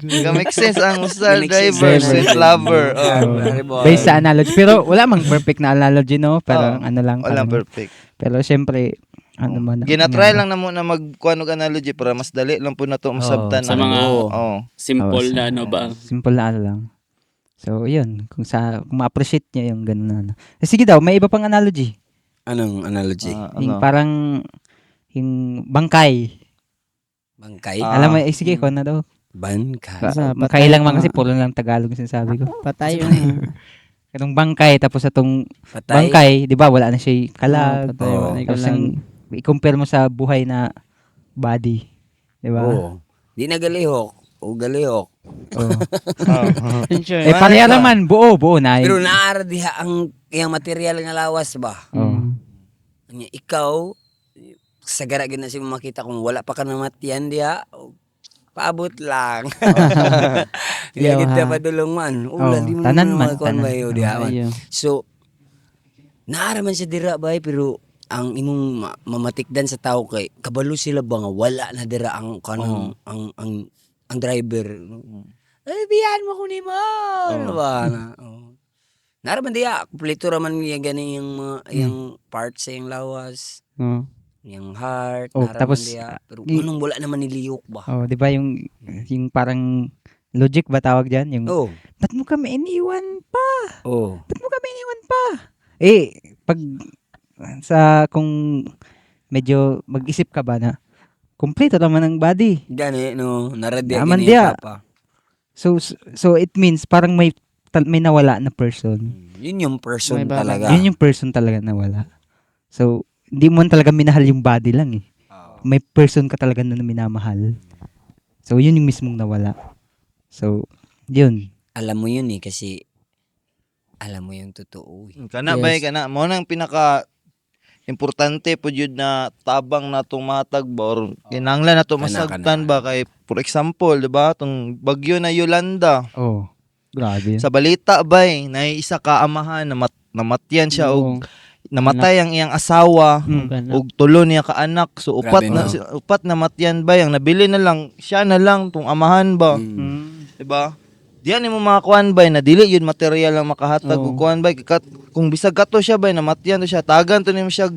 Nag-make sense ang usa Make driver, sense. sweet lover. Oh. Based sa analogy. Pero wala mang perfect na analogy, no? Pero ano lang. Wala parang- perfect. Pero syempre, ano man. Ginatry lang na muna magkuha og analogy para mas dali lang po na to masabtan. Sa mga Oo. simple na ano ba? Simple na ano lang. So, yun. Kung ma-appreciate niya yung ganun na ano. Sige daw, may iba pang analogy. Anong analogy? Yung parang, yung bangkay. Bangkay? Alam mo, sige, ko na daw. Bangkay. Bangkay lang man kasi puro lang Tagalog yung sinasabi ko. Patay yun. Itong bangkay, tapos itong Patay. bangkay, di ba, wala na siya kalag. patay, wala na Tapos kalag. i-compare mo sa buhay na body. Di ba? Oo. Di na galihok. O galihok. Oo. Sure. Pareha naman, buo na. Pero naara diha ang iyang material nga lawas ba? Oo. Anya, ikaw, sagara gid na si makita kung wala pa ka namatian diha. Paabot lang. Di Yaw, kita ha. padulong man. Oo, Ulan, di mo tanan naman man, kuan tanan. ba yun diha man. Ayun. So, naara man siya dira ba pero ang imong mamatikdan sa tao kay kabalo sila ba nga wala na dira ang kanang ang driver. Ay biyan mo ko ni mo. Ano ba na? Oh. Naara man diha kompleto ra man niya gani yung mga yung parts sa yung lawas, Oo. yung heart, Oh, naara tapos, man diha. Pero i- anong wala naman niliyok ba? Oh, di ba yung parang logic ba tawag diyan? Yung Oh. ba't mo kami iniwan pa? Oh. Ba't mo kami iniwan pa? Pag kung medyo mag-isip ka ba na kompleto naman ang body. Gani no, naradya Naman gani diya. pa. So it means parang may nawala na person. Yun yung person May baba. talaga. Yun yung person talaga nawala. So hindi mo talaga minahal yung body lang eh. May person ka talaga na minamahal. So yun yung mismong nawala. So yun. Alam mo yun eh kasi alam mo yung totoo eh. Kana ba kana mo nang pinaka importante po jud na tabang natong matag ba or kinahanglan nato Kana, masagtan ba kay for example, di ba, tong bagyo na Yolanda. Oh. Grabe. Sa balita bay na isa ka amahan na namatyan siya og namatay ang iyang asawa og tulo niya ka anak. So upat Grabe, na no? upat na matyan bay ang nabili na lang siya na lang tong amahan ba. Di ba? Diyan nimo makakuan bay na dili yun material ang makahatag og kuan bay kung bisag kato siya bay namatyan to siya tagan to nimo siya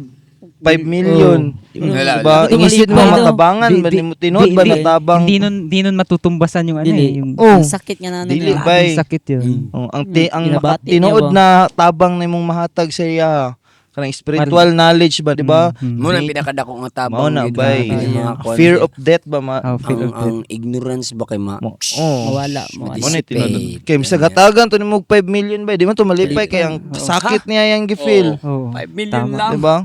5 million. Wala, Diba? Ito Inisip maliit mo pa ito. matabangan ba nimo tinuod ba matabang? Hindi nun matutumbasan yung ano Dili. yung Oh, Ang sakit nga na dili nila. bay. sakit yun. Oh, ang Kinabati tinuod niya ba? na tabang nimong mahatag sa iya kanang spiritual knowledge ba, di ba? Mo na pinakadako nga Mao tabang na yun, bay. grabe yung mga kuwan Fear siya. of death ba ma? Oh, fear of ang ignorance ba kay Oh. Mawala. Mo ni Dissipate. tinuod. Kay misag hatagan to nimo og 5 million bay, di man to malipay kay ang sakit niya yang gifeel. Oh. 5 million Tama. lang. Di ba?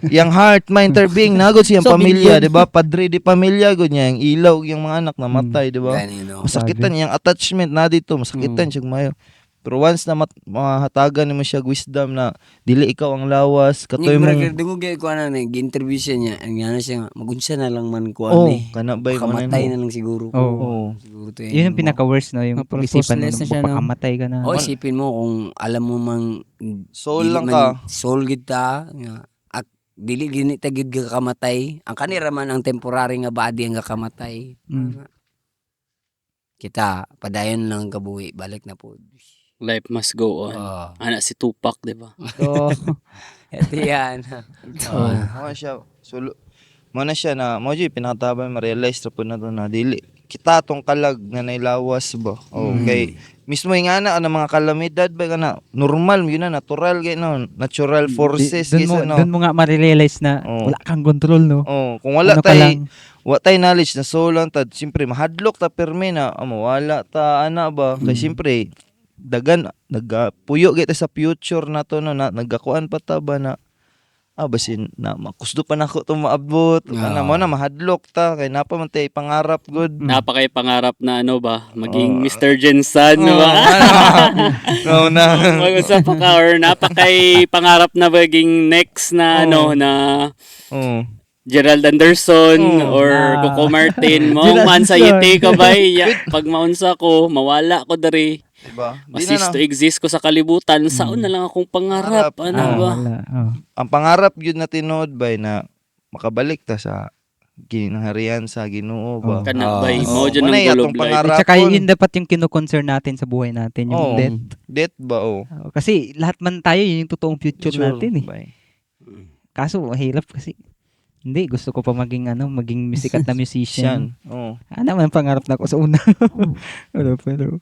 Yang heart, mind, being nagod siyang So, pamilya, million. di ba? Padre di pamilya gud niya, yung ilaw, yung mga anak namatay, di ba? Gani, no? Masakitan yung attachment na dito, masakitan siya mayo. Pero once na mahatagan mo siya wisdom na dili ikaw ang lawas, katoy Yung mong dungog kay kuan na gi-interview siya niya. Ang yana siya nga, magunsa na lang man kuan oh, eh. kana ba yung Kamatay na lang siguro. Oh. Oh. Siguro to Yun yung pinaka-worst, no? Yung pag-isipan mo, purposeless na siya, no? mapakamatay ka na. O isipin mo kung alam mo mang Soul dili lang man ka. soul gid ta nga dili gini ta gid ka kamatay. Ang kanira man ang temporary nga body ang kakamatay. Kita padayon lang kabuhi balik na po. Life must go on. Ana si Tupac, di ba? So, Ito yan. Mo siya sulo. Mo na siya na mo jud pinakatabay ma-realize ra pud na to na dili kita tong kalag na nailawas ba. Okay. Mismo yung ana ang mga kalamidad ba kana normal yun na natural kay no natural forces Doon mo, kaysa no. doon mo nga ma-realize na Oo. wala kang control, no? Oh, kung wala Ano ka tay lang. wa tay knowledge na so lang tad siyempre mahadlok ta perme na wala ta ana ba kay siyempre dagan nagpuyo kita sa future na to no na nagakuan pa ta ba na basin na makusdo pa nako to maabot ana mo na mahadlok ta kay napa man tay pangarap good Napakay pangarap na ano ba, maging Mr. Jensen, no ba? no na Mag-usap pa ka or napakay pangarap na maging next na ano na oh Gerald Anderson or Coco Martin mo Gerald man sa Anderson. yiti ka ba pag maunsa ko mawala ko dari diba di na masist to exist ko sa kalibutan saon na lang akong pangarap ano ba Wala. Oh. ang pangarap yun na tinuod bay na makabalik ta sa ginaharian sa Ginoo ba kana bay Oh. mo dyan Manay ng atong gulog life pangarap. At saka Rapon. yun dapat yung kino-concern natin sa buhay natin, yung Oh. death. death ba oh Kasi lahat man tayo, yun yung totoong future Sure, natin eh. bay. Kaso, mahirap kasi. Hindi, gusto ko pa maging sikat na musician. Siyan oh Naman pangarap na ako sa una. pero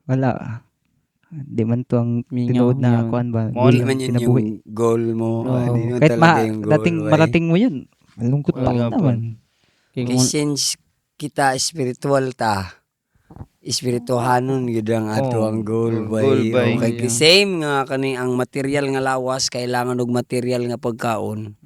wala. Di man to ang Mingaw, tinood na yun. kuan ba? Mo Hindi Goal man na yun kinabuhi. yung goal mo. Oo. Hindi mo Kahit talaga yung goal. marating mo yun, malungkot pa Wala rin pa. naman. Kay since kita spiritual ta, espirituhanon gid ang ato Oh, ang goal bay. goal bay. Okay, same nga kani ang material nga lawas kailangan og material nga pagkaon.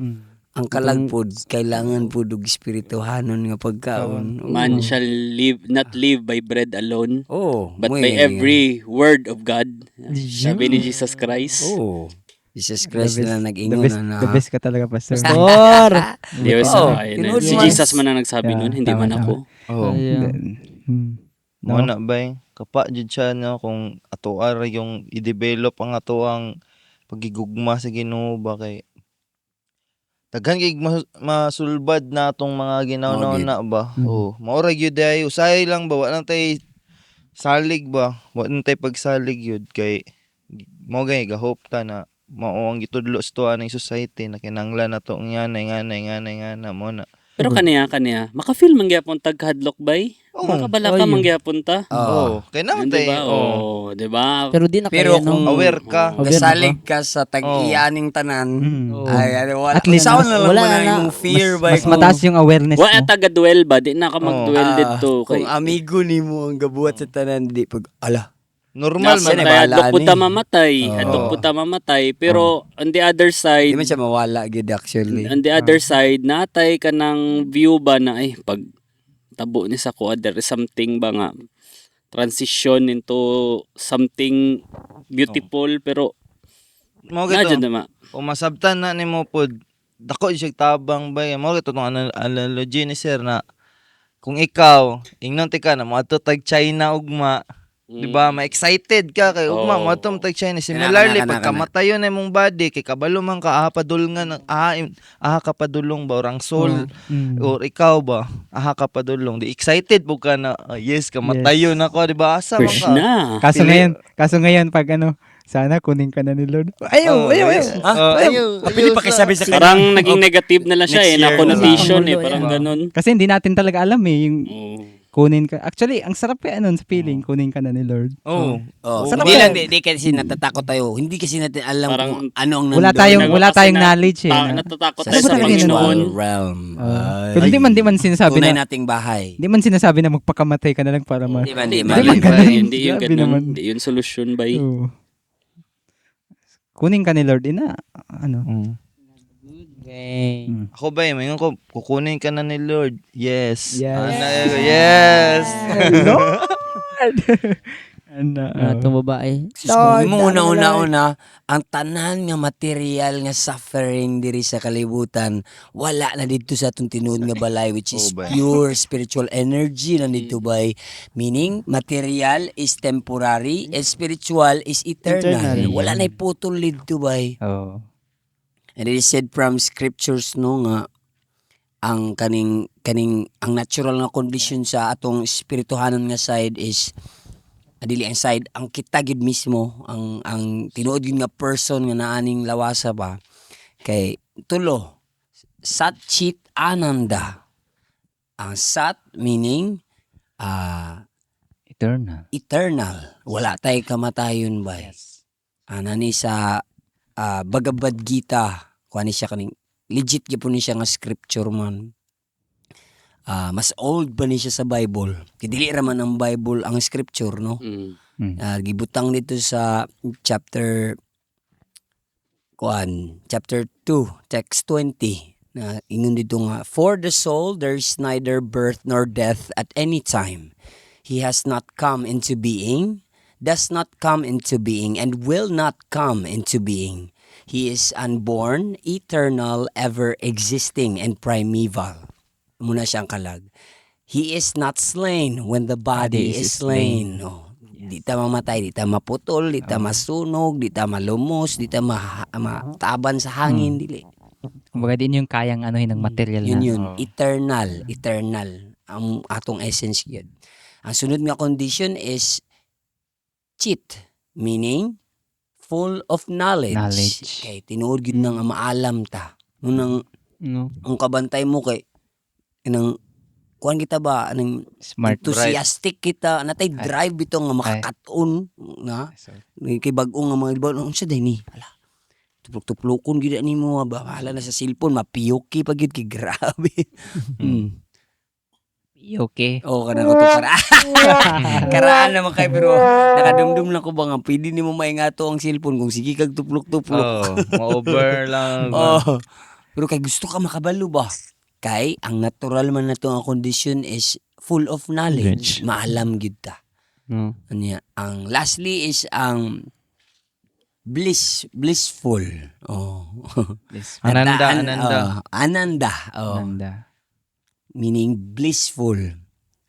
Ang kalagpod kailangan pud og espirituhanon nga pagkaon. man shall live not live by bread alone Oh, but muy by galing. every word of God sabi ni Jesus Christ Oh. Jesus Christ na The nag-ingon best, na. the best ka talaga, Pastor. Pastor. Diyos Oh, ayun, tinuod si mo Jesus man ang nagsabi Yeah, nun hindi tama, man ako oh Ayun. mo na bay kapa jud siya no kung ato ara yung i-develop ang ato ang pagigugma sa Ginoo ba kay daghan kay masulbad na atong mga ginaw na ba oh maura gyud ay usay lang ba wala tay salig ba wala tay pagsalig yun kay mo gay gahop ta na mao ang gitudlo sa tuwa ng society na kinanglan nato ang yanay mo na pero kaniya maka-feel man gyapon tagkadlok bay Oh. makabala ka Ayun. man gyapon ta oh kay naman tay diba oh di ba Pero di na Pero kaya, kung no? aware ka Aware nasalig ka sa tag-iyaning tanan, Mm. ay ano, wala. At least, Usawan na lang wala mo na na. yung fear ba? Mas mataas yung awareness wa mo. taga-duel ba di na ka mag-duel dito kay Kung amigo ni mo ang gabuhat sa tanan, di pag, ala. normal nasa man na kaya bahala hadlok po ni. ta mamatay Oo. hadlok po ta mamatay pero on the other side Di man siya mawala, gid actually. on the other side natay ka ng view ba na pag tabo ni sa ko there is something ba nga transition into something beautiful pero mo na gito dyan naman o masabtan na nimo pod dako siya tabang ba mo gito tong analogy ni sir na kung ikaw ingnon ti ka na mo ato tag China ugma di ba ma-excited ka kay ugma mo ato tag China similarly Kana. pagkamatayon na imong body kay kabalo man ka padulngan ka padulong ba orang soul or ikaw ba ka padulong di excited po ka na yes kamatayon ako di ba asa man fresh ka na Kaso ngayon pag sana kunin ka na ni Lord. ayaw Pwede pa kasabi sa parang naging negative na lang siya Next na year connotation na lang. parang ganun Kasi hindi natin talaga alam yung Oo. kunin ka. Actually, ang sarap nun sa feeling, kunin ka na ni Lord. oh Oh, Sarap hindi yan. lang, di kasi natatakot tayo. Hindi kasi natin alam Parang kung ano ang Wala tayong knowledge eh. natatakot sa tayo sa talaga yun, Panginoon spiritual realm. Pero di man sinasabi tunay na nating bahay. di man sinasabi na magpakamatay ka na lang para ma. Di man, Hindi di Hindi man. man ganun. hindi yun Grabe ganun naman. hindi yun solusyon ba Oo. Kunin ka ni Lord ano. Okay. Ako ba, mayon ko, kukunin ka na ni Lord. Yes. Yes. Yes. Itong babae. Mo una ang tanan nga material nga suffering diri sa kalibutan wala na dito sa atong tinuod nga balay which is Oh, bay. pure spiritual energy na dito bay, meaning material is temporary and spiritual is eternal. Eternal. Wala na putol dito bay. Oh. And it is said from scriptures no nga ang kaning ang natural nga condition sa atong spirituhanon nga side is adili ang side ang kita gid mismo ang tinuod gid nga person nga naaning lawasa ba Kay tulo, Sat Chit Ananda. Ang Sat meaning Eternal. eternal. Wala tay kamatayon ba? Ni sa Bhagavad Gita, kuha ni siya kaning legit gyapon ni siya nga scripture man. Mas old ba ni siya sa Bible? Kidili ra man ang Bible ang scripture, no? Gibutang dito sa chapter 2, text 20. Na ingon dito nga, for the soul there is neither birth nor death at any time. He has not come into being, does not come into being, and will not come into being. He is unborn, eternal, ever existing, and primeval. Muna siyang kalag. He is not slain when the body is slain. Oh, di ta mamatay, di ta maputol, di ta masunog, di ta malumos, di ta mataban sa hangin, dili. Kumbaga din yung kayang anuhin ng material Yun na. yun, eternal ang atong essence yun. Ang sunod nga condition is chit, meaning full of knowledge. Kay tinuod yun nga maalam ta. Nung No. ang kabantay mo kay nang kuan kita ba anang Smart. enthusiastic kita natay drive bito nga makakaton na kay bag-o nga mga iba unsa day ni ala tuplok-tuplokon gid ni mo ba bahala na sa cellphone mapiyoki pa gid kay grabe. Okay. Oh kana ko to karaan naman kay pero nakadumdum lang ko ba nga pwede nimo maingato ang cellphone kung sige kag tuplok-tuplok. Ma-over lang. Oh. Pero kay gusto ka makabalo ba? Kay ang natural man nato ang condition is full of knowledge. Maalam gyud ta. No. Anya, ang lastly is ang blissful. Oh. Ananda. Ananda. Oh. Ananda. Meaning blissful.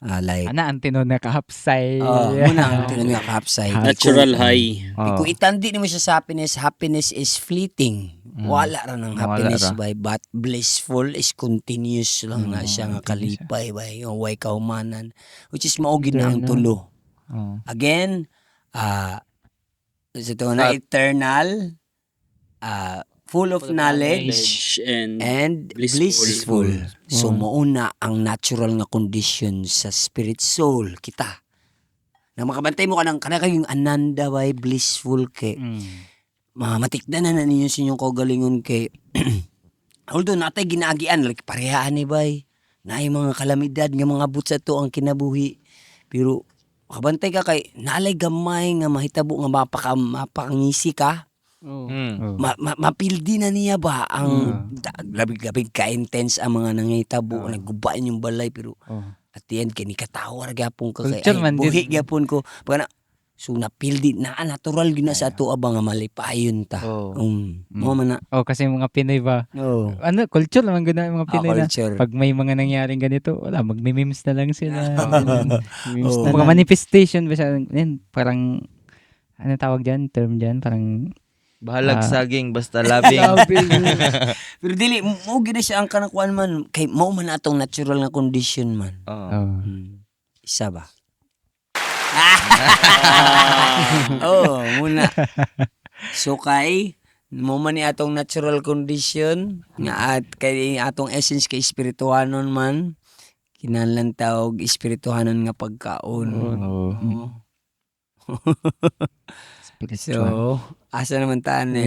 Like Ana ang tinud na kahapsay. muna ang tinanong nga kapsay. Natural high. Kung itandi mo siya sa happiness is fleeting. Wala ra ng happiness bay, but blissful is continuous lang na siya nga kalipay bay, o way kaumanan, which is mao gid na ang tulo. Again, ito na eternal, full of knowledge and blissful. So mauna ang natural nga condition sa spirit soul kita. Na makabantay mo kanang kayong ananda bay blissful kay matikdan na ninyo sa inyong kaugalingon kay although natay ginaagian like parehaan ni bay naay mga kalamidad nga mga butsa to ang kinabuhi pero makabantay ka kay naalay gamay nga mahitabo nga mapakangisi ka mapildi na niya ba ang labig ka-intense ang mga nangitabo naggubain yung balay pero at the end kini katawar gyapon ko kay buhi gyapon ko pagana so napildi na natural gyud na sa ato abang nga malipayon ta. Mo man na. Kasi mga Pinoy ba? Ano, culture naman gud mga Pinoy na. Pag may mga nangyaring ganito, wala magme-memes na lang sila. Memes na mga manifestation ba siya? Parang ano tawag diyan, term diyan, parang bahalag saging basta labing. Pero dili mo gyud siya ang kanakuan man kay mo man atong natural nga condition man. Isa ba? Muna. So kay mo man ni atong natural condition nga at kay atong essence kay spirituhanon man kinahanglan tawag spirituhanon nga pagkaon. So asa naman taan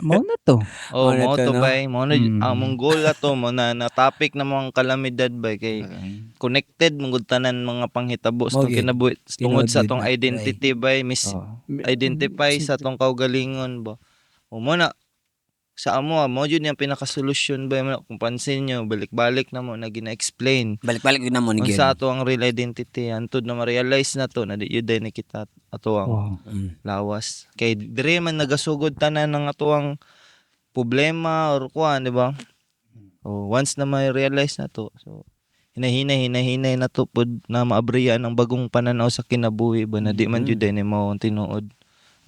Mao na to. Mao to bay, mao na ang mong goal ato mo na topic na mga kalamidad bay kay connected mong tanan mga panghitabo sa kinabuhi tungod sa atong identity bay identify sa atong kaugalingon ba. Mo na sa amo mo jud yung pinaka-solusyon bay kung pansin nyo balik-balik na mo na gina-explain. Balik-balik yun na mo ni Gid. Sa ato ang real identity antod na ma-realize na to na di yun ni kita ato ang lawas. Kay dire man nagasugod tanan ng ato ang problema or kuan, di ba? Once na ma-realize na to, so hinahinay na to pod na maabriyan ang bagong pananaw sa kinabuhi ba na di man jud ni mo tinuod.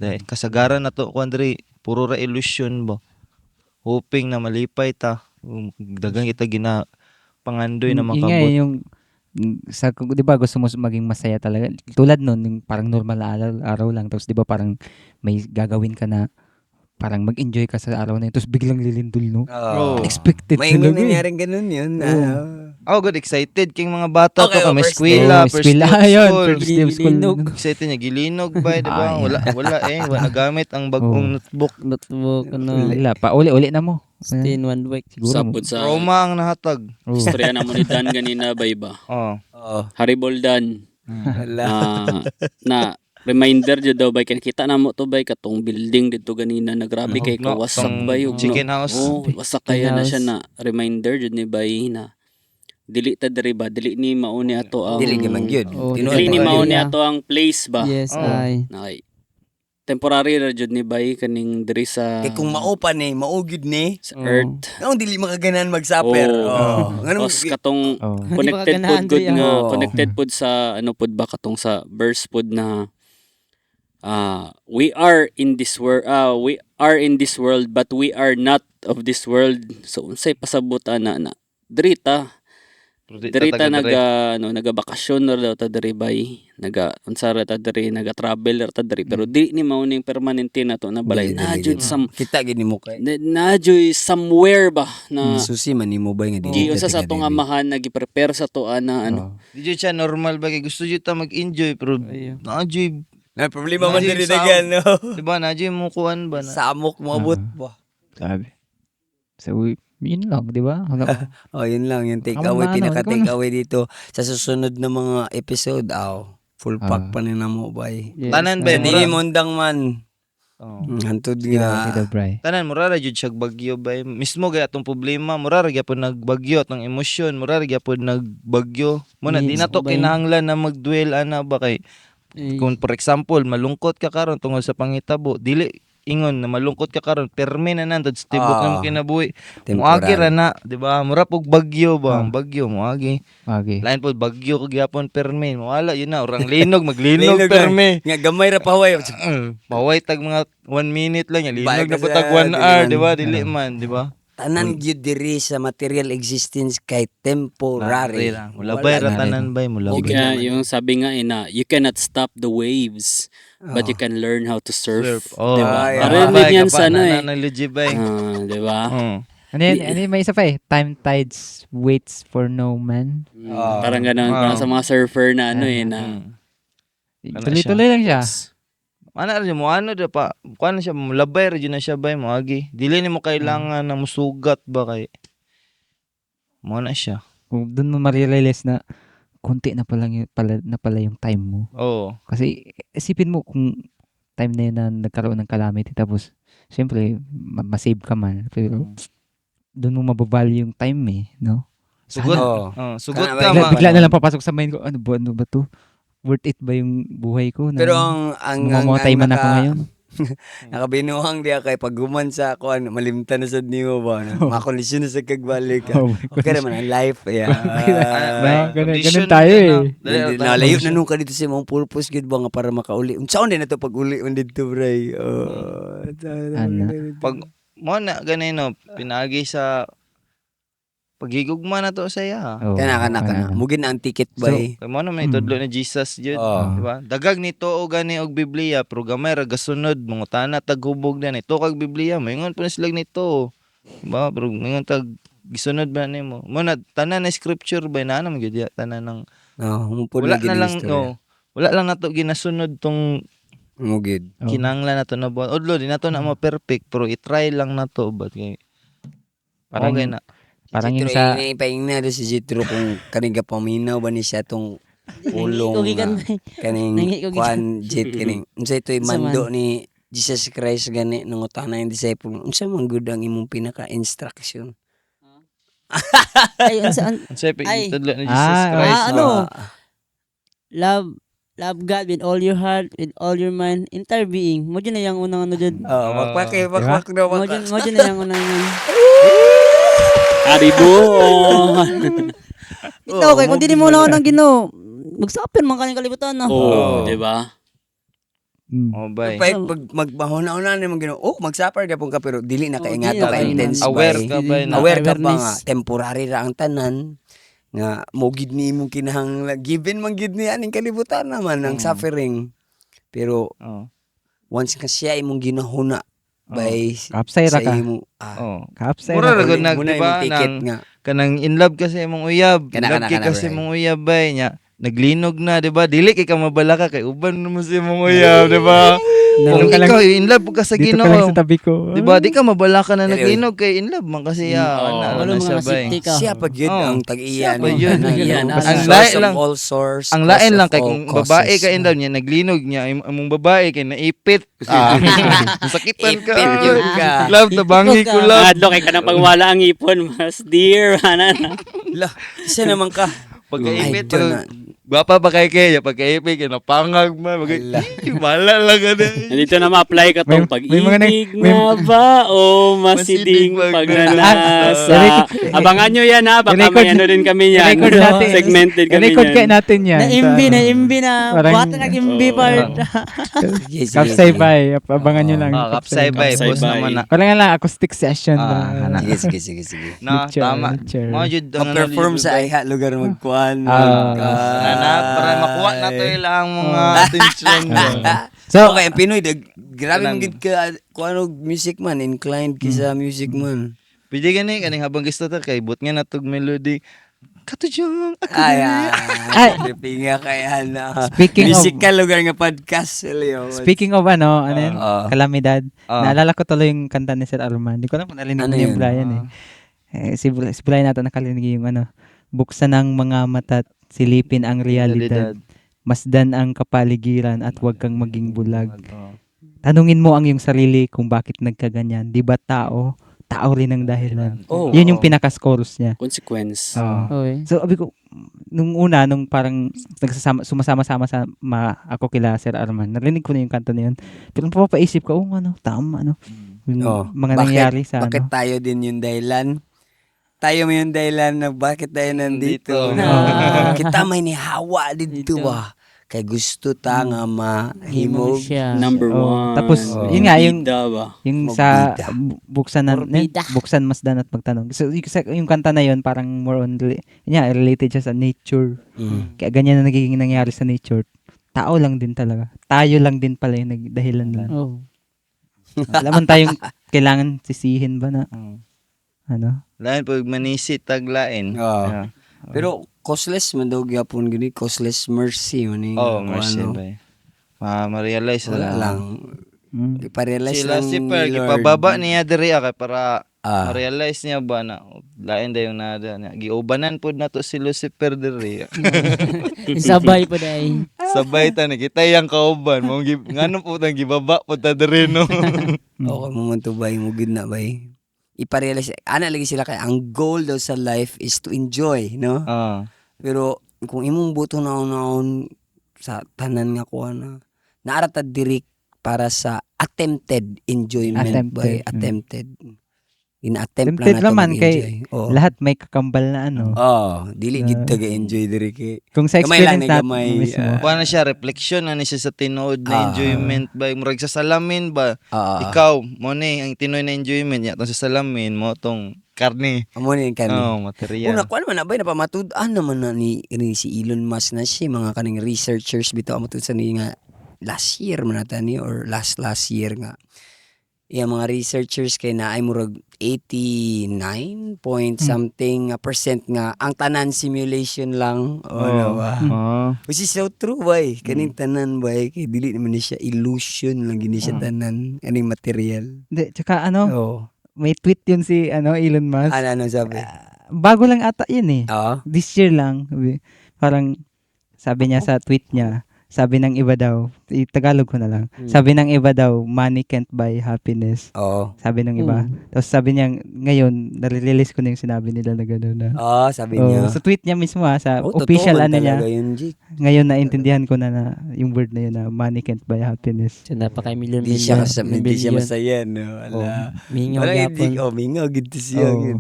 Dahil kasagaran na to kuan diri puro ra illusion ba. Hoping na malipay ta. Dagang kita pangandoy na makabot. Yung sa 'di ba gusto mo maging masaya talaga. Tulad noon yung parang normal na araw lang tapos 'di ba parang may gagawin ka na parang mag-enjoy ka sa araw na yun, tapos biglang lilindol, no? Oh. Unexpected May talaga. nangyaring ganun yun. Oh, good, excited king mga bata Okay, to kami first eskwela, first day of ayun, school. first day of school. Gilinog. Excited niya gilinog ba, di ba? Ah, yeah. Wala wala gamit ang bagong notebook. Notebook, ano, Wala, pa uli na mo. stay in 1 week. Siguro. Sapod sa Trauma ang nahatag. Oh. istorya na mo ni Dan ganina ba iba? Oh. Oo. Haribol Dan. Wala. Na reminder jud daw bay kan kita na mo to bay katong building dito ganina na grabe kay No, kawasak tong bay ug chicken house. oh wasak kaya na House. siya na reminder jud ni bay na dili ta diri ba dili ni mao ni ato ang Dili gyud gyud. Oh, dili ni Tinuod mao ba? ni ato ang place ba. Yes, Oh. ay. Nakay temporary ra jud ni bay kaning diri sa Kay kung maupan ni, maugid ni, sa earth. ngayon dili makaganan mag-suffer. Oh. Oh. Nganong Tapos katong Oh. connected Hindi pa pod good ganahan nga diri, connected pod sa ano pod ba katong sa verse pod na we are in this world but we are not of this world. So unsay pasabot na drita nagabakasyon ra daw ta diri bay unsa ra ta diri naga-travel ra ta diri pero di ni mao ning permanente na to na balay Dili, na dili, jud dili. some Kita gid nimo kay. na jud somewhere ba na Susi man nimo ba nga gi dili. unsa sa atong amahan nagi-prepare sa to ana ano Di jud siya normal ba kay gusto jud ta mag-enjoy pero Ayun. na-enjoy. Na problema man Imagine diri sa- dagan no. Di ba na-enjoy mo kuan ba na? Samok mo abot ba. Sabi. So, yun lang, di ba? Oh, yun lang yung take Ikaw away, na, ano, pinaka ikaw take na. away dito sa susunod na mga episode. Full pack Ah. pa na mo bay. Yes, Tanan Sa ba dili mura? mo undang man. Oh. Hantod Kita nga. Bray. Tanan mura ra jud siya bagyo ba. Mismo gaya atong problema, mura ra gyapon nagbagyo atong emosyon, mura ra gyapon nagbagyo. Mo na di Yes, na to ubay. kinahanglan na mag-dwell ana ba kay Ay. kung for example malungkot ka karon tungod sa pangitabo, dili ingon na malungkot ka karon permi na nan tad tibok na mo kinabuhi. Moagi ra na, di ba? Mura pug bagyo ba, ang bagyo moagi. Okay. Lain po bagyo kag gyapon permi. Wala yun na, orang linog maglinog Linog lang. permi. Nga gamay ra paway. Paway tag mga 1 minute lang yan. Bye Linog na ka po sa tag 1 dili hour, man. di ba? Dili man, di ba? Tanan gyud diri sa material existence kay temporary. Mula bay ra Wala na. tanan bay, mula Okay. bay. kaya yung sabi nga ina you cannot stop the waves but you can learn how to surf, Oh, diba? yeah. Parang bay, yan kapa sa ano na eh. analogy bay. Diba? Oh. Ano yun, may isa pa eh. Time tides waits for no man. Parang ganun, parang sa mga surfer na ano eh, na Ano Tuloy-tuloy lang siya. Ana ra mo ano da pa. Kuan siya labay ra jud na siya bay moagi. Dili nimo kailangan na musugat ba kay. Mo na siya. Kung doon mo ma-realize na konti na pala yung time mo. Oo. Kasi isipin mo kung time na yun na nagkaroon ng calamity tapos siyempre masave ka man. Pero doon mo mabavalue yung time eh, no? Sugot. Oh. Sugot Kana ka bay, ma. Bigla na lang papasok sa mind ko, ano ba to? Worth it ba yung buhay ko? Na, Pero ang mamamatay man ako ngayon. nakabinuhang diya kay pagguman sa kuan malimtan na sad nimo ba. Makondisyon na sa kagbalik. Oh, Okay naman ang life. Yeah. ganun tayo eh. Nalayo na nung ka dito sa mong purpose gid ba nga para makauli. Unsaon din nato pag uli dito bray. Pag mo na ganino pinagi sa paghigugma na to saya. Oh, Kana. Mugin na ang ticket ba eh. Kay mo na may tudlo ni Jesus jud, Oh. di ba? Dagag nito o gani og Biblia, pero gamay ra gasunod mga tana taghubog na nito kag Biblia, moingon pa na sila nito. Di ba? Pero moingon tag gisunod ba nimo? Mo na tanan na scripture ba na gyud ya tanan ng Humpod wala lagi na ng lang istorya. wala lang nato ginasunod tong Mugid. Oh. kinanglan nato na buhat. Odlo di nato na mo perfect, pero i-try lang nato but kay Parang- okay na. Parang yung Jitro, sa... paingna do si Jitro kung kaniga paminaw ba ni siya tong Nangi ko ulong gikan, nga, bay. kaning Nangi ko kwan Jit kaning unsa ito'y Unsa mando ni Jesus Christ gani nang utana yung disciple unsa man gud ang imong pinaka instruction. Ay, unsaan? Unsay Ay. tudlo ni Jesus Ah, Christ. ano? Love God with all your heart, with all your mind, entire being. Mo dyan na yung unang ano dyan. Wakpak Diba? daw Mo wakpak. dyan na yung unang ano. Haribo! Ito, kay kung di mo na ako ng Ginoo, magsapin man kanyang kalibutan na. Oh, diba? Oh, bay. Pag magbahon-una ni mga magsuffer ka pong ka pero dili na kaingato dili na ka intense kaingato. Aware ba, ka eh. ba na Aware ka ba awareness. nga temporary ra ang tanan nga mo gid ni imong kinahanglan given man gid ni aning kalibutan naman ang suffering pero Oh. once ka siya imong ginahuna Bay. Kapsay ra sa ka. imo. Oh. Kapsay Mura ra. ra gud Muna di imong ba ticket nang nga. kanang in love kasi imong uyab. In Kana, love kay kasi bray. imong uyab bay nya. Naglinog na, di ba? Dili kay ka mabala ka kay uban mo si imong uyab, di ba? Kung Dito ka lang- ikaw in love ka sa Dito ka lang Ginoo, sa tabi ko. di ba? Di ka mabala ka na Dili, naglinog kay in love man kasi ya. Oo. Ana Wala na mga siya bay. safety ka. Siya pa yun Oh. ang Siya tag-iyan. pa yun. Ang Ang source lain of lang. all source. Ang lain cause lang of kay all kung babae causes. ka in love niya naglinog niya among babae kay naipit. Sakitan ka. Ipit yun ka. Love tabangi ko love. Adlo kay kanang pagwala ang ipon, mas dear ana. Lah, isa naman ka. Pagkaipit Ay, na. Gwapa pa kay kaya pagkaipit kay napangag man Ala. Mala lang ka na. Nandito na ma-apply ka tong May mga pag-ibig may- nga ba o Masiding masiding pagnanasa. pagnanasa. Abangan nyo yan ha, baka I-record- may ano din kami yan. i-record natin. Segmented kami I-record kaya yan. natin yan. Na-imbi na. Parang- Buhat na nag-imbi part. Sige, sige, Kapsay sige. bay. Abangan nyo lang. Ah, kapsay bay, Kapsay boss bay. naman na. Wala nga lang, acoustic session. Ah, hana. Sige, sige, sige, sige. No, Lecture, tama. lecture. Mo jud ang Ma-perform sa iha lugar magkuhan. Sana para makuha na to ilang mga attention. So, Okay, ang Pinoy, grabe Kanang- mong gid ka, kung ano, music man, inclined ka sa music man. Pwede gani kaning habang gusto ta kay but nga natog melody. Katujong ako. Ay, Ay. pinga kaya na. Speaking of- Musical lugar nga podcast. Leo. speaking of ano yun? Kalamidad. Ah. Naalala ko tuloy yung kanta ni Sir Arman. Hindi ko alam kung narinig Ano mo yung yun? Brian si Brian natin nakalinig yung ano. Buksan ang mga mata't silipin ang realidad. Masdan ang kapaligiran at huwag kang maging bulag. Tanungin mo ang iyong sarili kung bakit nagkaganyan. Di ba tao? Tao rin ang dahilan. Oh, Yun yung pinaka-chorus niya. consequence. Okay. So, abi ko, nung parang sumasama-sama sa ako kila Sir Arman, narinig ko na yung kanta na yun. Pero papaisip ko, ano, tama, ano. Yung Oh, mga bakit- nangyari sa Bakit ano. tayo din yung dahilan? Tayo may yung dahilan na bakit tayo nandito. Dito. Kita may nihawa dito ba? Kay gusto ta nga Himo mahimog. siya. Number Oh, one. tapos, yun nga, yung Bida ba? yung sa Morbida. Morbida. buksan masdan at magtanong. So yung kanta na yun parang more on related siya sa nature. Kaya ganyan na nagiging nangyari sa nature. Tao lang din talaga. Tayo lang din pala yung dahilan lang. Oh. Alam mo tayong kailangan sisihin ba na ano? Lain pag manisi taglain. Oh. Pero causeless man daw gyapon gini, causeless mercy man ni. Oh, mercy bay. Ma-realize Wala na lang. Mm. Iparealize Sila lang si Per, ni Lord. ipababa niya diri kay para Ah. ma-realize niya ba na lain dayon na niya. Giubanan pud nato si Lucifer diri. Isabay po dahil. Sabay ta ni kita yang kauban. Mo ngano po tang gibaba pud ta diri no. Okay mo man to bay mo gid na bay. Iparealize ana lagi sila kay ang goal daw sa life is to enjoy, no? Ah. Pero kung imong buto naon sa tanan nga kuha na naarata diri para sa attempted enjoyment by attempted. Ina-attempt Tempted lang nato naman mag-enjoy. Oh. Lahat may kakambal na ano. Dili gid taga-enjoy diri kay. Kung sa Gamay lang experience ni natin gamay, mismo. Kuha na siya reflection ani siya sa tinuod na enjoyment ba murag sa salamin ba. Ikaw mo ni ang tinoy na enjoyment nya tong sa salamin mo tong karne. Amo ni kani. Oh, material. Una kuan man na bay napamatud-an naman na ni si Elon Musk na siya mga kaning researchers bitaw amo sa ni nga last year man nata ni or last year nga. Yung mga researchers kay na ay murag 89 point something percent nga ang tanan simulation lang. Ba? Oh. Which is so true bay. Kaning tanan bay kay dili naman ni siya illusion lang gini siya tanan kaning material. Hindi, tsaka ano, Oh. may tweet yun si Elon Musk. Ano sabi? Bago lang ata yun eh. Oo. This year lang. Parang sabi niya sa tweet niya, sabi ng iba daw, i-Tagalog ko na lang. Sabi ng iba daw, money can't buy happiness. Oo. Sabi ng iba. Tapos sabi niya, ngayon, nare-release ko na yung sinabi nila na gano'n na. Oo, sabi niya. Sa tweet niya mismo sa Oh, official totoo man ano niya. talaga yun, G. Ngayon naintindihan ko na yung word na yun na money can't buy happiness. So, napaka-million Hindi siya masaya, no? Wala. Mingaw Wala, yapon. mingaw, gito siya. Oo.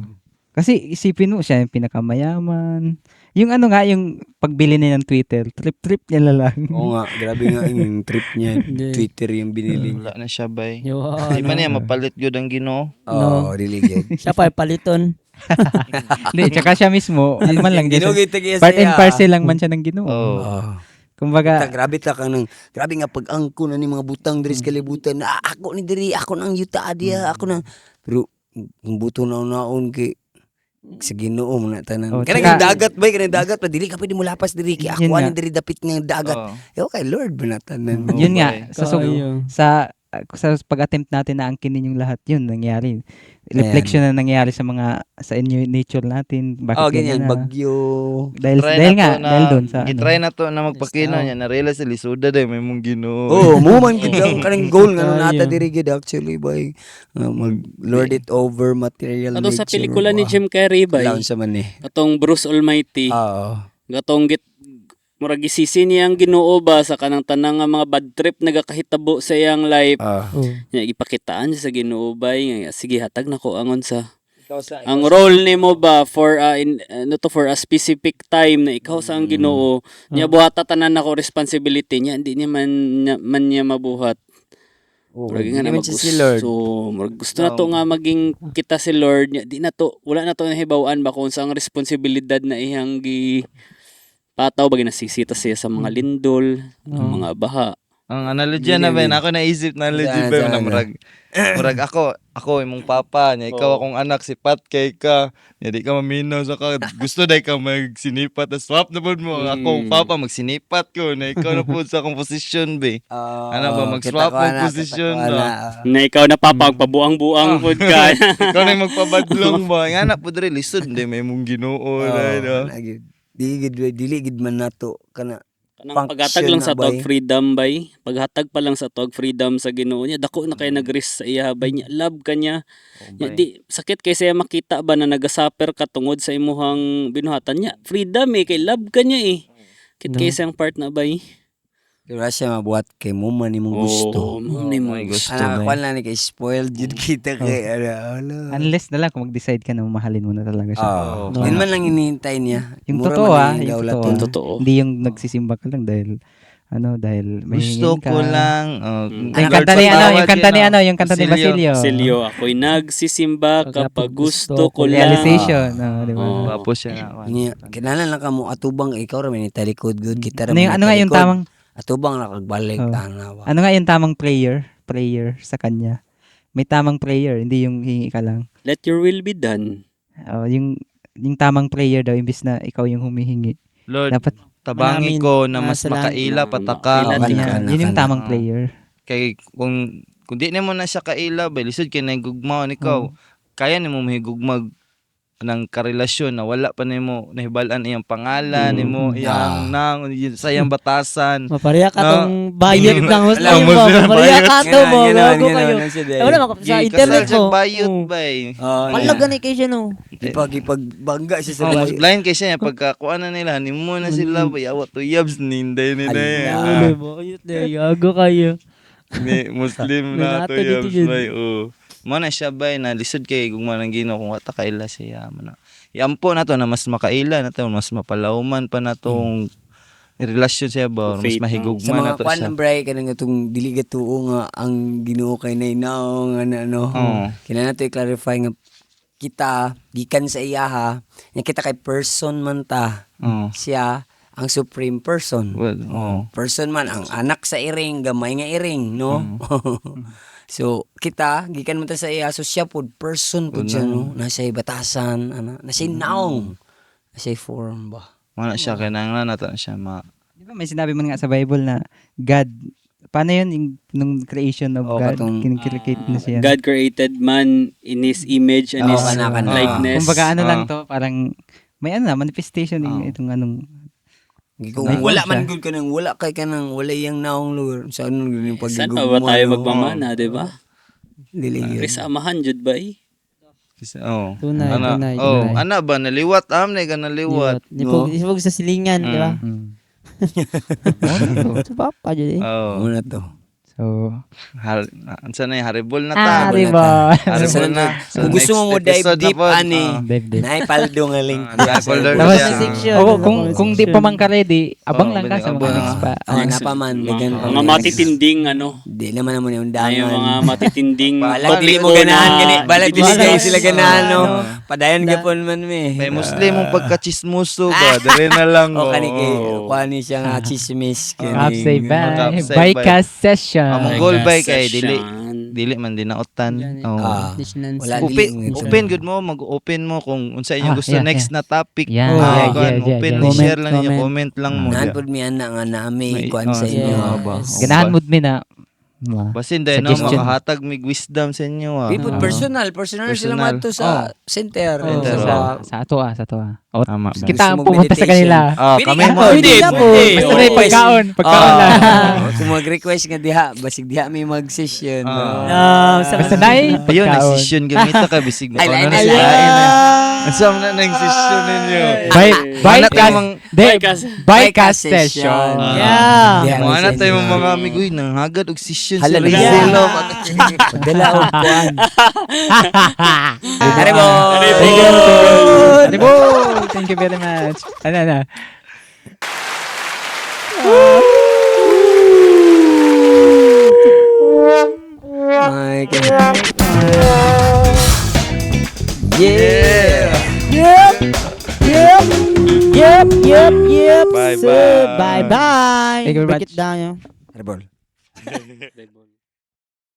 Kasi isipin mo, siya yung pinakamayaman. Yung ano nga, yung pagbili niya ng Twitter, trip niya lang. Oo nga, grabe nga yung trip niya. Twitter yung binili niya. Wala na siya bay. Yo, Di man niya mapalit gyud ang Ginoo. Oo, really good. Siya pa paliton. Hindi, tsaka siya mismo, ano man lang, Ginugit just, tagiya part and siya. parcel lang man siya ng Ginoo. Oh. Oo. Kumbaga, Grabe ta kang nang grabe nga pag-angko na ni mga butang diri sa kalibutan. Ako ni diri, ako nang yuta dia, ako na. Pero ang buto na naon kay sa Ginoo mo na tanan. Oh, Kanang tsaka- dagat ba, kanang dagat pa dili ka pwede mo lapas diri kay Yun ako nga. ani diri dapit nga dagat. Oo. Yo kay Lord ba na tanan. Oo. yun nga, Bye. sa pag-attempt natin na angkinin yung lahat, yun nangyari. Reflection na nangyari sa inyo nature natin. Bakit Oh, ganyan na? bagyo. Dahil Try dahil na nga, to na, dahil doon sa gitry na to na magpakino Yes, niya. Na-realize sa lisuda day may mong Ginoo. Oh, mo man gid ang kanang goal nga Tayo. nata diri gid actually by mag lord it over material Ato nature. sa pelikula ni Jim Carrey ba? Laon sa man eh. Atong Bruce Almighty. Oo. Gatong murag gisisi niyang Ginoo ba sa kanang tanang nga mga bad trip nagakahitabo sa iyang life. Nya ipakitaan siya sa Ginoo ba? Sige hatag nako angon sa ang role nimo ba for for a specific time na ikaw sa ang Ginoo nya buhata tanan nako responsibility niya hindi niya man niya mabuhat. Murag nga na Hindi man siya si Lord. murag gusto na to nga maging kita si Lord nya di na to wala na to nahibaw-an ba kung sa ang responsibilidad na iyang pataw bagay nasisita siya sa mga lindol, mga baha. Ang analogy na ba, ako naisip na analogy ba na murag ako imong papa niya, ikaw akong anak si Pat kay ka. Nya di ka maminaw sa ka. Gusto dai ka magsinipat, swap na pud mo. Ako papa magsinipat ko na ikaw na pud sa akong posisyon be. Ano ba, mag-swap mo posisyon ba? Na ikaw na pabuang-buang pud ka. Ikaw na yung magpabadlong ba. Nga na pud diri lisod di may mong Ginoo na no. Dili gid man nato kana Kanang paghatag lang sa tawag freedom bay. Paghatag pa lang sa tawag freedom sa Ginoo niya dako na kay nag-risk sa iya bay niya. Love ka niya. Nya, di sakit kay siya makita ba na nagasuffer ka tungod sa imuhang binuhatan niya. Freedom kay love ka niya Kit kay siyang part na bay. Kaya siya mabuhat kay mo man imong gusto. Mo ni mo gusto. Ana kwan lang ni kay spoiled jud kita kay ano. unless na lang kung mag-decide ka na mahalin mo na talaga siya. Yun man lang hinihintay niya. Yung Mura totoo man yung gawlat totoo. yun. Yung totoo. Hindi yung nagsisimba ka lang dahil may Gusto hingin ka. ko lang. Yung kanta ni Basilio. Silyo, ako'y nagsisimba kapag gusto ko lang. Realization, di ba? Tapos siya na. Niya, kinalan lang ka mo atubang ikaw ra man talikod good kita ra Ano nga yung tamang atubang na kagbalik Oh. tanawa. ano nga yung tamang prayer sa kanya? May tamang prayer, hindi yung hingi ka lang. Let your will be done. Yung tamang prayer daw imbis na ikaw yung humihingi. Lord, Dapat tabangi Manamin ko na mas sa langit. makaila pataka. Makaila Kana, di ka. kana, yun yung kana. tamang prayer. Kay kung di nimo na siya kaila, ba lisod kay nagugmaon ikaw. Kaya nimo mahigugmag ng karelasyon na wala pa nimo nahibalan iyang pangalan nimo iyang nang sa iyang batasan. Mapariya ka tong bayad ng Muslim Alam mo mo. siya, Mapariya bayad. ka to mo. Gago kayo. Wala maka sa Gi internet kasal siya mo. bayot bay. Malaga ni kayo siya no. Ipagbangga siya sa Oh, bahay. mas blind kay siya pagka kuan na nila nimo na sila bayawat to yabs ninday nila. Wala mo. Ayot na. Gago kayo. Ni Muslim na to Nato dito yabs yun. bay. Mo na siya bay na lisod kay gugma ng Ginoo kung wata kaila siya mo na. Iampo na to na mas makaila na to mas mapalauman pa na tong relasyon siya ba mas Faith. Sa mahigugma na mga to kwan siya. ng bray kanang itong dili gatuo nga ang Ginoo kay nainaw nga ano. Oo. Kailangan nato i-clarify nga kita gikan sa iyaha, nga kita kay person man ta. Oo. Siya ang supreme person. Well, oo. Person man ang anak sa iring, gamay nga iring, no? So, kita, gikan mo ta sa iya, so siya pod person pod siya, no? Nasa batasan, nasa naong, nasa form ba? Wala siya kinahanglan nato na siya Di ba may sinabi mo nga sa Bible na God, paano yun yung nung creation of Oo, God, katong- kinikreate na siya. God created man in His image and Oo, His kana. likeness. Kumbaga lang to, parang may manifestation yung itong anong Kung May wala siya. man gud kanang wala kay kanang wala yang naong lugar. Sa ano yung Saan pagigugma. pa ba tayo no? magmamana, di ba? Dili yun. Risamahan jud ba Oh. Tunay, Ana, tunay, oh, tunay. ana ba naliwat amne ka naliwat. Isipog sa silingan, di ba? Mm. Sa papa dyan eh. Oh. Muna to. So, Ansa na yung haribol na ta. Haribol. Haribol na. So, Kung gusto next mo mo dive episode na deep, po. ani. Dave. Naipaldo nga link. Naipaldo Tapos, siya. section. kung di pa man ka ready, abang lang ka sa mga abang. next pa. Oh, napaman. Mga matitinding ano. Di naman naman yung Ay, yung mga undangan. matitinding Balag dili mo publiko ganahan na- gani. Balag dili Balag. kayo sila ganahan no. Ah. Padayon gapon man me. May Muslim mong pagkachismoso ba? Dire na lang. O kani kay Oo. kuani siya nga chismis Kapsay kani. bye. Kapsay Bye bye. ka session. Among goal Like by a kay session. dili man dinautan. Oo. Ah. Wala Open, dili. open good mo, mag-open mo kung unsa inyo gusto yeah, next na topic. Yeah, Ah, yeah, kuan, yeah, open, yeah. i-share lang niyo, Comment. comment lang mo. Nan pud mi ana nga naami kuan sa Sige, inyo. yeah. ba? Ganahan mo din na. Basin dahil no, Suggestion. makahatag mig wisdom sa inyo. People personal sila Personal. madto sa center. Center, Sa ato sa ato. O, Tama ba? kita ang Gusto mo pumunta sa meditation? kanila. Ah, kami mo. Hindi na po. Basta may pagkaon lang. Kung mag-request nga diha, basig diha may mag-session. Basta na Ayun, pagkaon. nag-session gamit ka bisig mo. Ay, Ano na ay, sila? ay. Asam na nag-session ninyo. Bye Ano ka. tayo mang Bye ka session. Yeah. Mga na tayo mga amigo nang hagad og session sa Hala, Rizelo. Dala og kuan. Aribo. Aribo! Thank you very much. Ano. My God. Yeah. Yep. Bye-bye. So, bye-bye. Thank you very Break much. it down, yo. Aribo.